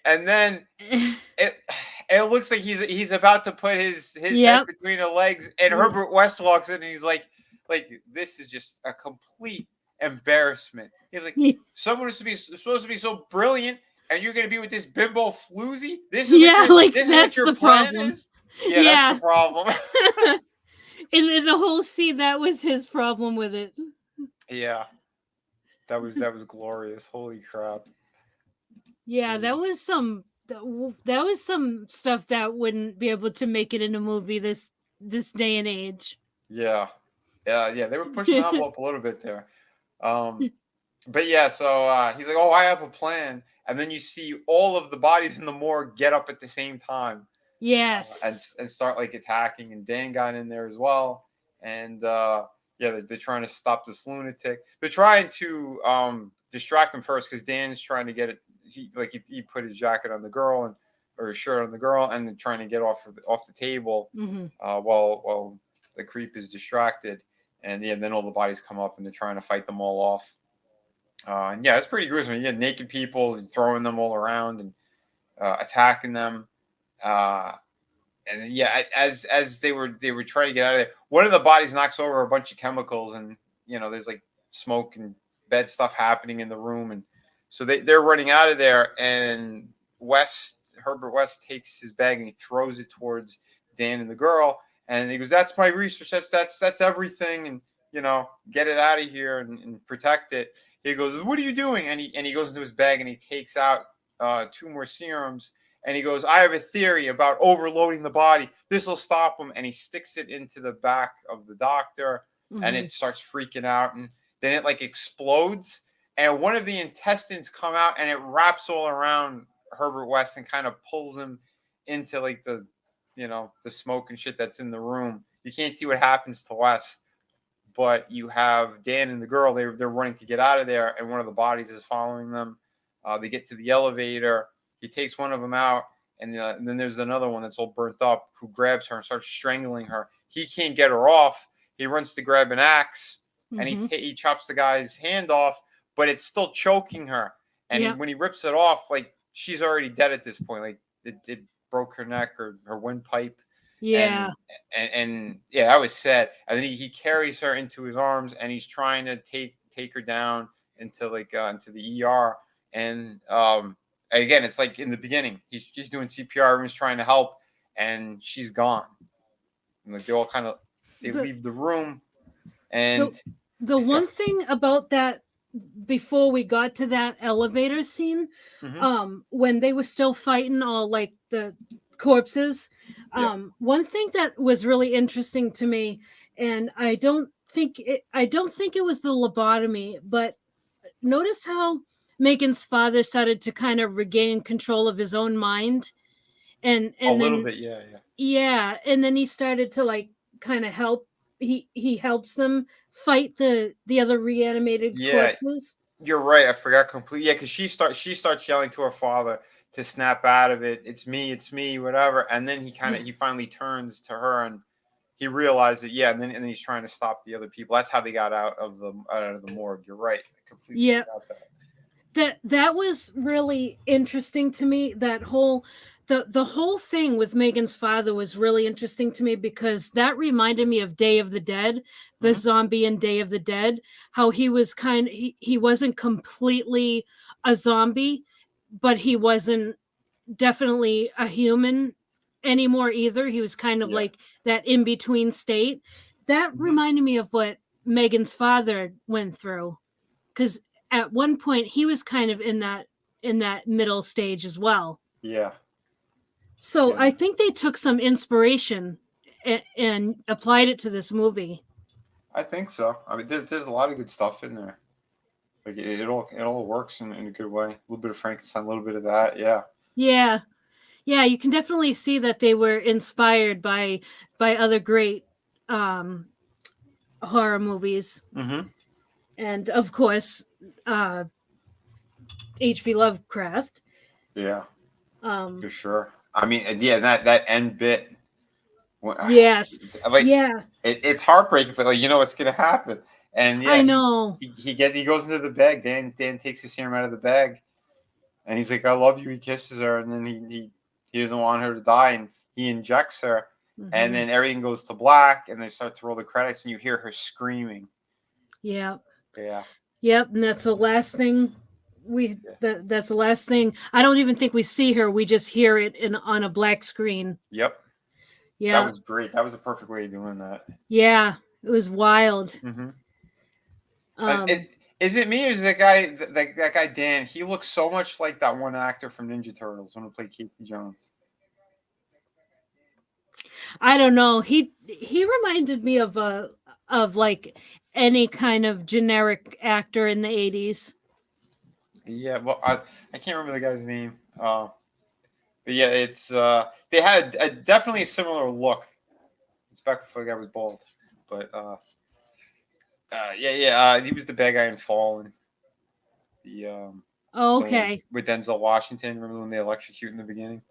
And then it looks like he's about to put his head Yep. between her legs, and Herbert West walks in, and he's like this is just a complete embarrassment. He's like, someone is supposed to be so brilliant, and you're gonna be with this bimbo floozy. This is Yeah, like this that's is what your the plan problem. is. Yeah, that's the problem. in the whole scene, that was his problem with it. Yeah. That was glorious. Holy crap! Yeah, It was- that was some stuff that wouldn't be able to make it in a movie this day and age. yeah, yeah. They were pushing the envelope a little bit there. Um, but yeah, so he's like, "Oh, I have a plan," and then you see all of the bodies in the morgue get up at the same time Yes. and start like attacking. And Dan got in there as well, and yeah, they're trying to stop this lunatic. They're trying to distract him first because Dan's trying to get it. He put his jacket on the girl and or his shirt on the girl, and then trying to get off the table Hmm. while the creep is distracted. And yeah, then all the bodies come up and they're trying to fight them all off. And yeah, it's pretty gruesome. You get naked people throwing them all around and attacking them. Uh, and then, yeah, as they were trying to get out of there, one of the bodies knocks over a bunch of chemicals, and there's like smoke and bad stuff happening in the room, and so they're running out of there. And Herbert West takes his bag and he throws it towards Dan and the girl, and he goes, "That's my research. That's everything, and get it out of here and protect it." He goes, "What are you doing?" And he goes into his bag and he takes out 2 more serums. And he goes, "I have a theory about overloading the body. This will stop him." And he sticks it into the back of the doctor, and Hmm. it starts freaking out. And then it like explodes, and one of the intestines come out, and it wraps all around Herbert West and kind of pulls him into like the smoke and shit that's in the room. You can't see what happens to West, but you have Dan and the girl. They're running to get out of there, and one of the bodies is following them. They get to the elevator. He takes one of them out, and then there's another one that's all burnt up who grabs her and starts strangling her. He can't get her off. He runs to grab an axe, and Hmm. he chops the guy's hand off, but it's still choking her. And Yep. when he rips it off, like she's already dead at this point. Like it broke her neck or her windpipe, Yeah. and yeah, that was sad. And then he carries her into his arms, and he's trying to take her down into into the ER. And again, it's like in the beginning, he's doing CPR, everyone's trying to help, and she's gone. And like they The leave the room, the and the yeah, one thing about that before we got to that elevator scene, hmm when they were still fighting all like the corpses, yeah, one thing that was really interesting to me, and I don't think it was the lobotomy, but notice how Megan's father started to kind of regain control of his own mind, and a and little then bit, yeah, yeah, yeah, and then he started to like kind of help. He helps them fight the other reanimated yeah. corpses. You're right. I forgot completely. Yeah, because she starts yelling to her father to snap out of it. It's me, whatever. And then Yeah. he finally turns to her and he realized that, yeah, and then he's trying to stop the other people. That's how they got out of the morgue. You're right. I completely Yeah, forgot that. that was really interesting to me. That whole the whole thing with Megan's father was really interesting to me because that reminded me of Day of the Dead, the hmm zombie in Day of the Dead, how he was he wasn't completely a zombie, but he wasn't definitely a human anymore either. He was kind of Yeah. like that in between state. That hmm reminded me of what Megan's father went through because at one point he was kind of in that middle stage as well. Yeah. So Yeah. I think they took some inspiration and applied it to this movie. I think so. I mean, there's a lot of good stuff in there. Like it all works in a good way. A little bit of Frankenstein, a little bit of that. Yeah. Yeah, yeah, you can definitely see that they were inspired by other great um, horror movies, hmm and of course, uh, H.P. Lovecraft. Yeah. Um, For sure. I mean, and yeah, that end bit. When, yes, like yeah, it's heartbreaking, but like what's gonna happen. And I yeah, know. he goes into the bag. Dan takes his serum out of the bag, and he's like, "I love you." He kisses her, and then he doesn't want her to die, and he injects her, and Hmm. then everything goes to black, and they start to roll the credits, and you hear her screaming. Yeah, Yeah, yep, and that's the last thing yeah, that's the last thing. I don't even think we see her. We just hear it in on a black screen. yep. That Yeah, was great. That was a perfect way of doing that. yeah, it was wild. hmm And Um, Is it me or is that guy that guy Dan? He looks so much like that one actor from Ninja Turtles when he played Casey Jones. I don't know. He reminded me of like any kind of generic actor in the 80s. Yeah, well, I can't remember the guy's name. But yeah, it's they had definitely a similar look. It's back before the guy was bald, but he was the bad guy in Fall and the Okay. with Denzel Washington. Remember when they electrocute in the beginning?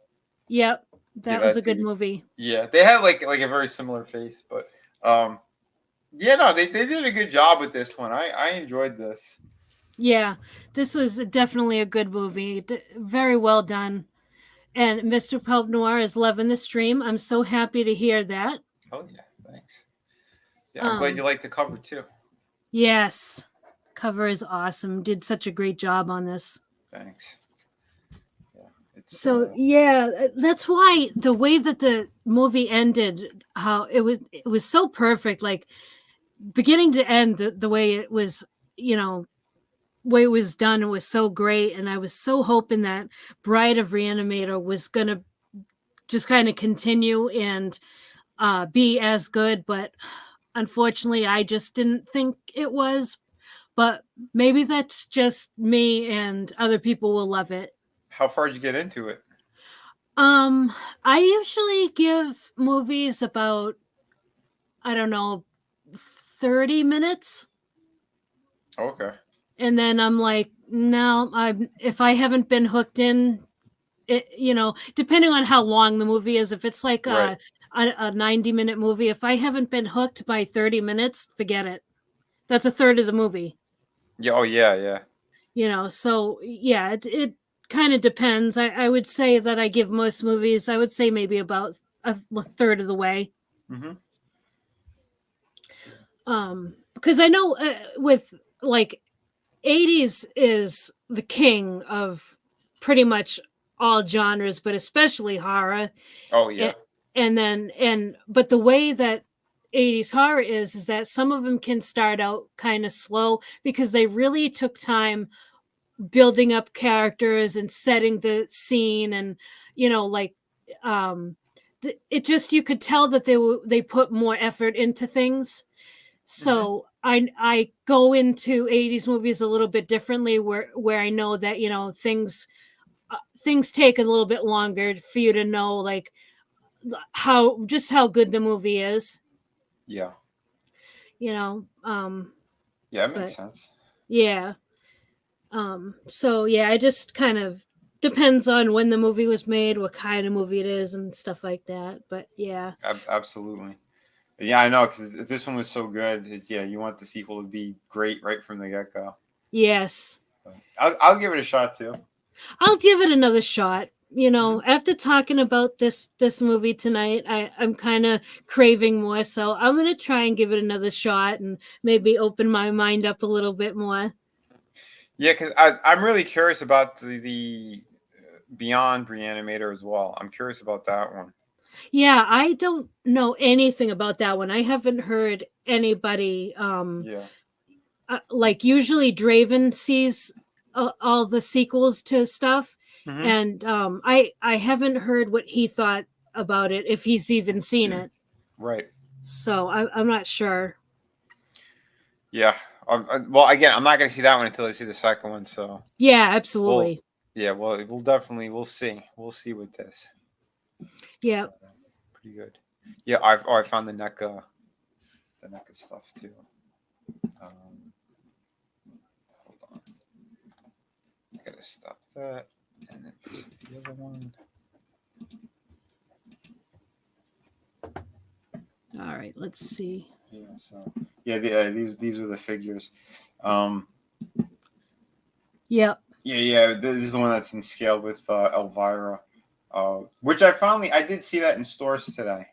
Yep. Yeah, That was a that good dude. movie. Yeah, they had like a very similar face, but yeah, no, they did a good job with this one. I enjoyed this. Yeah. This was definitely a good movie. Very well done. And Mr. Pulp Noir is loving the stream. I'm so happy to hear that. Oh yeah, thanks. Yeah, I'm glad you Um, liked the cover too. yes. Cover is awesome. Did such a great job on this. Thanks. Yeah, it's So yeah, that's why the way that the movie ended, how it was so perfect, like beginning to end, the way it was, you know, way it was done was so great, and I was so hoping that Bride of Re-Animator was gonna just kind of continue and be as good, but unfortunately, I just didn't think it was. But maybe that's just me, and other people will love it. how far did you get into it? Um, I usually give movies about, I don't know, 30 minutes. Okay, And then I'm like, no, if I haven't been hooked in, depending on how long the movie is, if it's like right. a 90-minute movie, if I haven't been hooked by 30 minutes, forget it. That's a third of the movie, Yeah. Oh yeah, yeah. so yeah, it kind of depends. I would say that I give most movies, I would say maybe about a third of the way. Mm-hmm. Because I know with like 80s is the king of pretty much all genres, but especially horror. Oh And, yeah. but the way that 80s horror is that some of them can start out kind of slow because they really took time building up characters and setting the scene, and like it just, you could tell that they put more effort into things. Mm-hmm. So I go into 80s movies a little bit differently, where I know that things take a little bit longer for you to know, like how good the movie is, Yeah. you know Yeah, it makes but sense. yeah. So yeah, it just kind of depends on when the movie was made, what kind of movie it is, and stuff like that. But yeah. Absolutely. Yeah, I know because this one was so good. Yeah, you want the sequel to be great right from the get go. Yes. I'll give it a shot too. I'll give it another shot. Hmm. After talking about this movie tonight, I'm kind of craving more, so I'm gonna try and give it another shot and maybe open my mind up a little bit more. Yeah, because I'm really curious about the Beyond Re-Animator as well. I'm curious about that one. Yeah, I don't know anything about that one. I haven't heard anybody Yeah. like, usually Draven sees all the sequels to stuff, Hmm. and I haven't heard what he thought about it, if he's even seen it. Right. So I'm not sure. Yeah. Well, again, I'm not going to see that one until I see the second one. So Yeah, we'll, absolutely. yeah, well, we'll definitely we'll see with this. Yeah. But, pretty good. Yeah, I found the NECA stuff too. Um, hold on, I gotta stop that and then the other one. All right, let's see. Yeah, so yeah, these were the figures. Um, Yep. yeah, this is the one that's in scale with Elvira, which I did see that in stores today.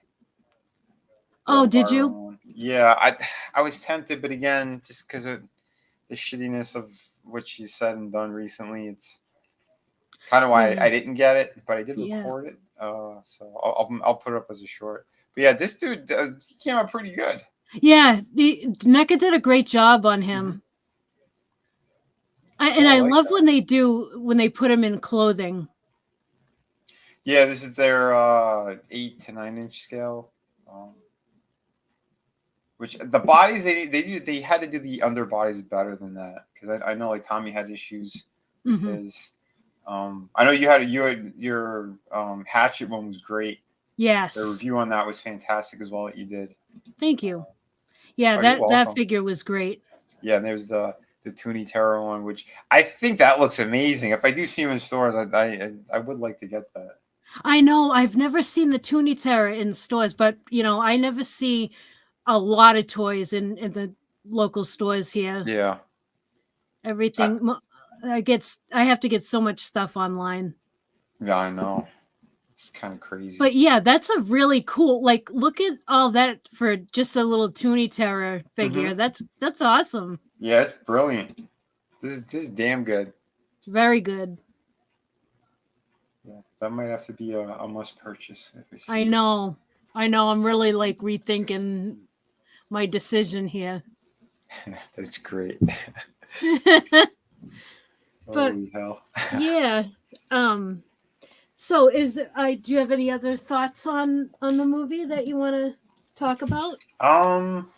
The Oh, did Elvira you? one. Yeah, I was tempted, but again, just because of the shittiness of what she's said and done recently, it's kind of why Yeah. I didn't get it, but I did Yeah. record it. So I'll put it up as a short. But yeah, this dude he came out pretty good. Yeah, NECA did a great job on Hmm. him. And Yeah, I I like love that. when they put him in clothing. Yeah, this is their 8 to 9 inch scale. Um, which the bodies they had to do the underbodies better than that because I know like Tommy had issues with Hmm. his. I know your Hatchet one was great. The Yes, review on that was fantastic as well that you did. thank you. Yeah, Oh, you're that welcome. figure was great. Yeah, and there's the Toonie Terror one, which I think that looks amazing. If I do see them in stores, I would like to get that. I know I've never seen the Toonie Terror in stores, but I never see a lot of toys in the local stores here. Yeah, I, Everything I have to get so much stuff online. yeah, I know. It's kind of crazy. But yeah, that's a really cool. Like, look at all that for just a little Toonie Terror Hmm. figure. That's awesome. Yeah, it's brilliant. This is damn good. Very good. Yeah, that might have to be a must purchase if I see I it. know. I know. I'm really like rethinking my decision here. That's great. But Holy hell. yeah. Um. So do you have any other thoughts on the movie that you want to talk about? um,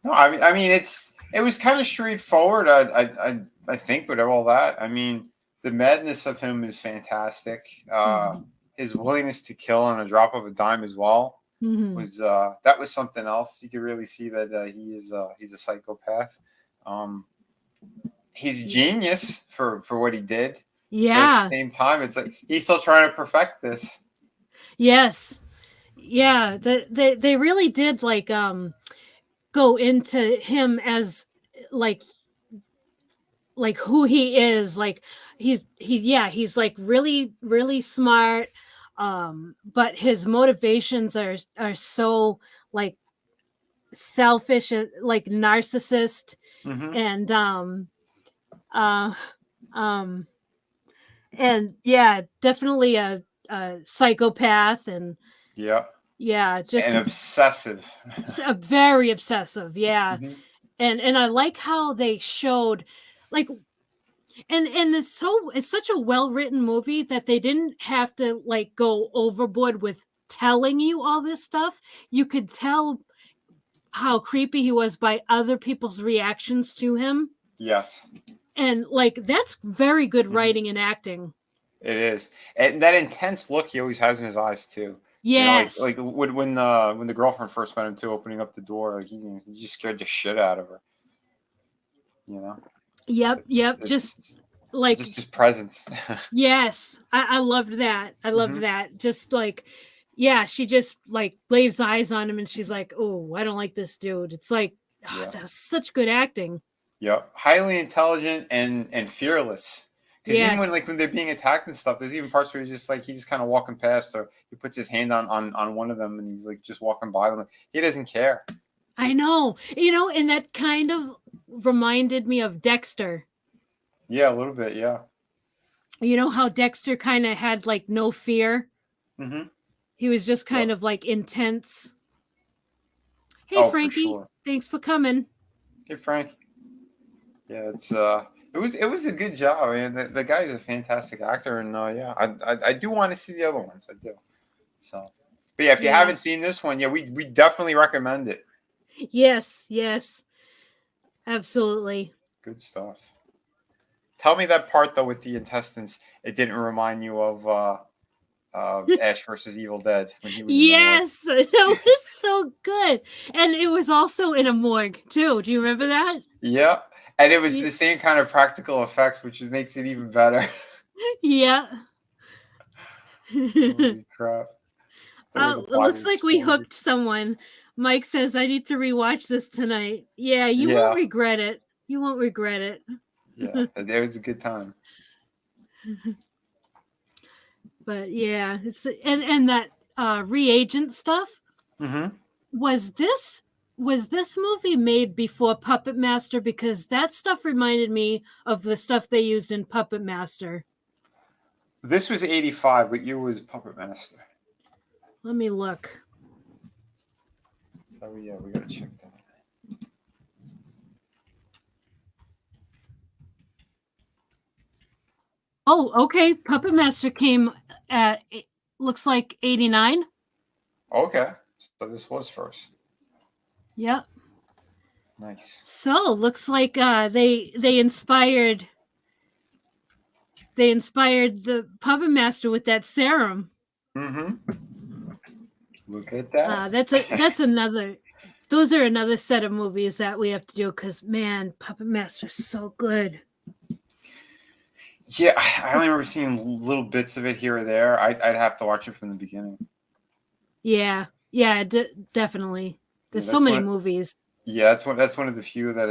no, I mean, it was kind of straightforward. I think with all that. I mean, the madness of him is fantastic. Hmm. His willingness to kill on a drop of a dime as well Hmm. was that was something else. You could really see that he's a psychopath. Um, he's a genius for what he did, but at the Yeah. same time, it's like he's still trying to perfect this. Yes. Yeah. They really did go into him as like who he is. Like he's like really smart. But his motivations are so like selfish and like narcissist Hmm. and uh um and yeah, definitely a psychopath and Yeah, yeah, and just obsessive. a very obsessive, yeah. Hmm. And I like how they showed like and it's such a well-written movie that they didn't have to like go overboard with telling you all this stuff. You could tell how creepy he was by other people's reactions to him. Yes. And like that's very good Hmm. writing and acting. It is, and that intense look he always has in his eyes too. You know, like Yes. when the girlfriend first met him too, opening up the door, like he just scared the shit out of her. You know, Yep, it's yep. Just it's like just his presence. yes. I loved that. I loved Hmm. that. Just like yeah, she just like lays eyes on him and she's like, "Oh, I don't like this dude." It's like Yeah. that was such good acting. Yep. Highly intelligent and fearless. Because even Yes. when they're being attacked and stuff, there's even parts where he's just kind of walking past, or he puts his hand on one of them, and he's like just walking by them. He doesn't care. I know. And that kind of reminded me of Dexter. Yeah, a little bit. Yeah. You know how Dexter kind of had like no fear? Hmm. He was just Yep. kind of like intense. Hey, Oh, for Frankie. sure. Thanks for coming. Hey, Frank. Yeah, it was a good job, man. The guy's a fantastic actor, and yeah, I do want to see the other ones. I do. So, but yeah, if you Yeah. haven't seen this one, yeah, we definitely recommend it. Yes. Yes. Absolutely. Good stuff. Tell me that part though with the intestines. It didn't remind you of Ash versus Evil Dead when he was in the morgue. Yes. That was so good. And it was also in a morgue, too. Do you remember that? Yeah, and it was Ye- the same kind of practical effects, which makes it even better. Yeah. Holy crap! The way the It body looks like we exploded. hooked someone. Mike says, I need to rewatch this tonight. Yeah, you won't Yeah, regret it. You won't regret it. yeah, it was a good time. But yeah, it's and that reagent stuff Hmm. was this movie made before Puppet Master because that stuff reminded me of the stuff they used in Puppet Master. This was 85. What year was Puppet Master? Let me look. Oh yeah, we gotta check that. Oh, okay. Puppet Master came at looks like 89. Okay, so this was first. Yep. Nice. So looks like they inspired the Puppet Master with that serum. Mm-hmm. Look at that. That's another. Those are another set of movies that we have to do because man, Puppet Master's so good. Yeah, I only remember seeing little bits of it here or there. I'd have to watch it from the beginning. Yeah, definitely. Yeah, There's so many movies. Yeah, that's one of the few that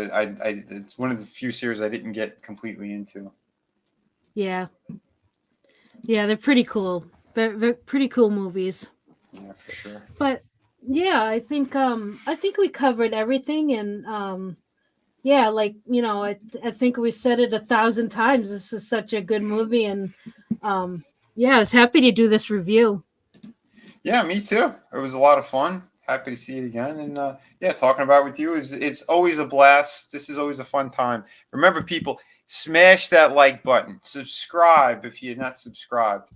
it's one of the few series I didn't get completely into. Yeah, yeah, they're pretty cool. They're pretty cool movies. Yeah, for sure. But yeah, I think we covered everything, and yeah, like I think we said it 1,000 times. This is such a good movie, and yeah, I was happy to do this review. Yeah, me too. It was a lot of fun. Happy to see it again, and yeah, talking about it with you is it's always a blast. This is always a fun time. Remember, people, smash that like button. Subscribe if you're not subscribed.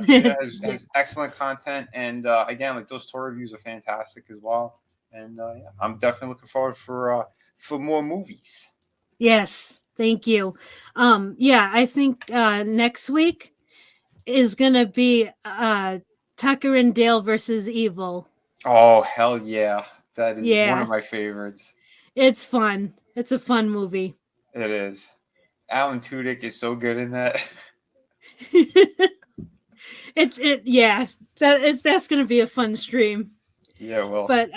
Trina Yeah. has excellent content, and again, like those tour reviews are fantastic as well. And yeah, I'm definitely looking forward for more movies. Yes, thank you. Yeah, I think next week is gonna be Tucker and Dale versus Evil. Oh hell yeah, that is one of Yeah, my favorites. it's fun. It's a fun movie. It is. Alan Tudyk is so good in that. it yeah, that's gonna be a fun stream. Yeah, well, But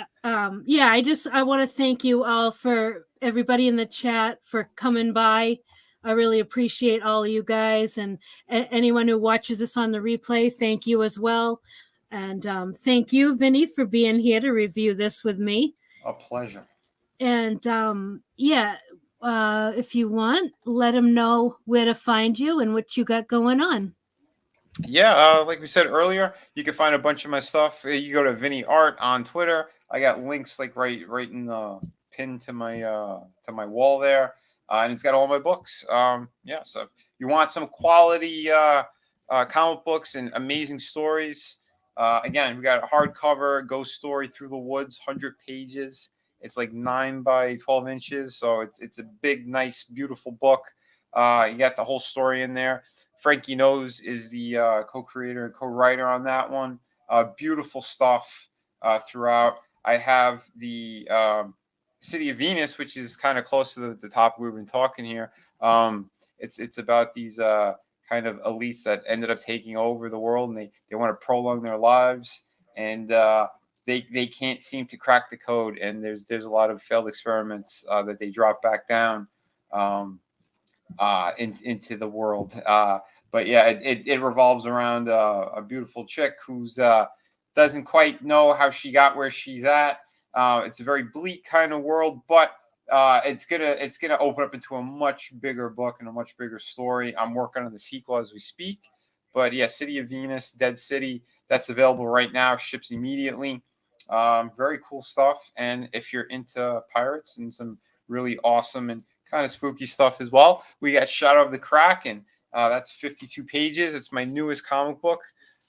yeah, I want to thank you all for everybody in the chat for coming by. I really appreciate all of you guys, and anyone who watches this on the replay, thank you as well. And thank you, Vinny, for being here to review this with me. a pleasure. And yeah, if you want, let them know where to find you and what you got going on. Yeah, like we said earlier, you can find a bunch of my stuff. You go to Vinny Art on Twitter. I got links like right in the pin to my wall there, and it's got all my books. Yeah, so if you want some quality comic books and amazing stories, again, we got a hardcover ghost story Through the Woods, 100 pages. It's like 9 by 12 inches, so it's a big, nice, beautiful book. You got the whole story in there. Frankie Knows is the co-creator and co-writer on that one. Beautiful stuff throughout. I have the City of Venus, which is kind of close to the topic we've been talking here. It's about these kind of elites that ended up taking over the world, and they want to prolong their lives, and they can't seem to crack the code. And there's a lot of failed experiments that they drop back down. Into the world. But yeah, it revolves around a beautiful chick who's doesn't quite know how she got where she's at. It's a very bleak kind of world, but it's gonna open up into a much bigger book and a much bigger story. I'm working on the sequel as we speak. But yeah, City of Venus, Dead City, that's available right now. Ships immediately. Very cool stuff. And if you're into pirates and some really awesome and kind of spooky stuff as well, we got Shadow of the Kraken. That's 52 pages. It's my newest comic book.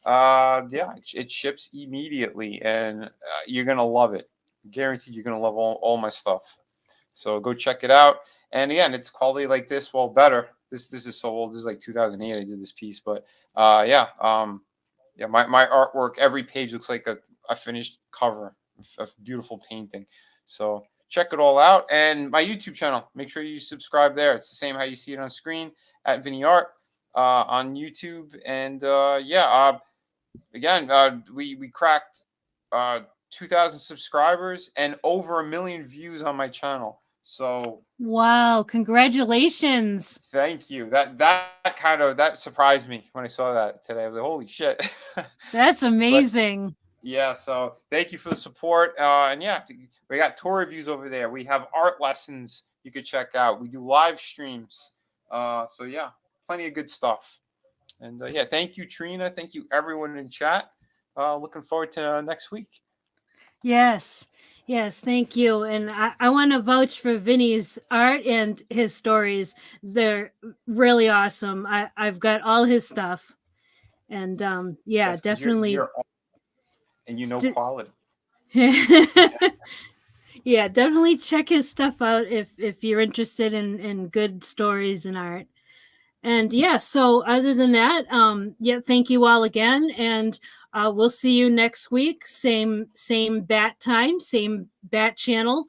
Yeah, it ships immediately, and you're gonna love it. Guaranteed, you're gonna love all my stuff. So go check it out. And again, it's quality like this, well, better. This is so old. This is like 2008. I did this piece, but yeah, yeah. My artwork, every page looks like a finished cover, a beautiful painting. So check it all out. And my YouTube channel, make sure you subscribe there. It's the same how you see it on screen at Vinny Art on YouTube. And yeah, again, we cracked 2,000 subscribers and over 1 million views on my channel. So Wow, congratulations. thank you. That surprised me when I saw that today. I was like, holy shit. That's But amazing. yeah, so thank you for the support. And yeah, we got tour reviews over there. We have art lessons you could check out. We do live streams. So yeah, plenty of good stuff. And yeah, thank you, Trina. Thank you, everyone in chat. Looking forward to next week. Yes. Yes, thank you. And I want to vouch for Vinny's art and his stories. They're really awesome. I've got all his stuff. And yeah, That's because definitely. you're all, and you know quality. Yeah, definitely check his stuff out if you're interested in good stories and art. And yeah, so other than that, yeah, thank you all again, and we'll see you next week. Same bat time, same bat channel,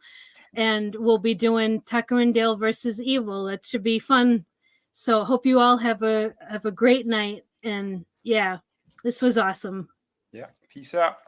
and we'll be doing Tucker and Dale versus Evil. It should be fun. So hope you all have a great night. And yeah, this was awesome. Yeah. Peace out.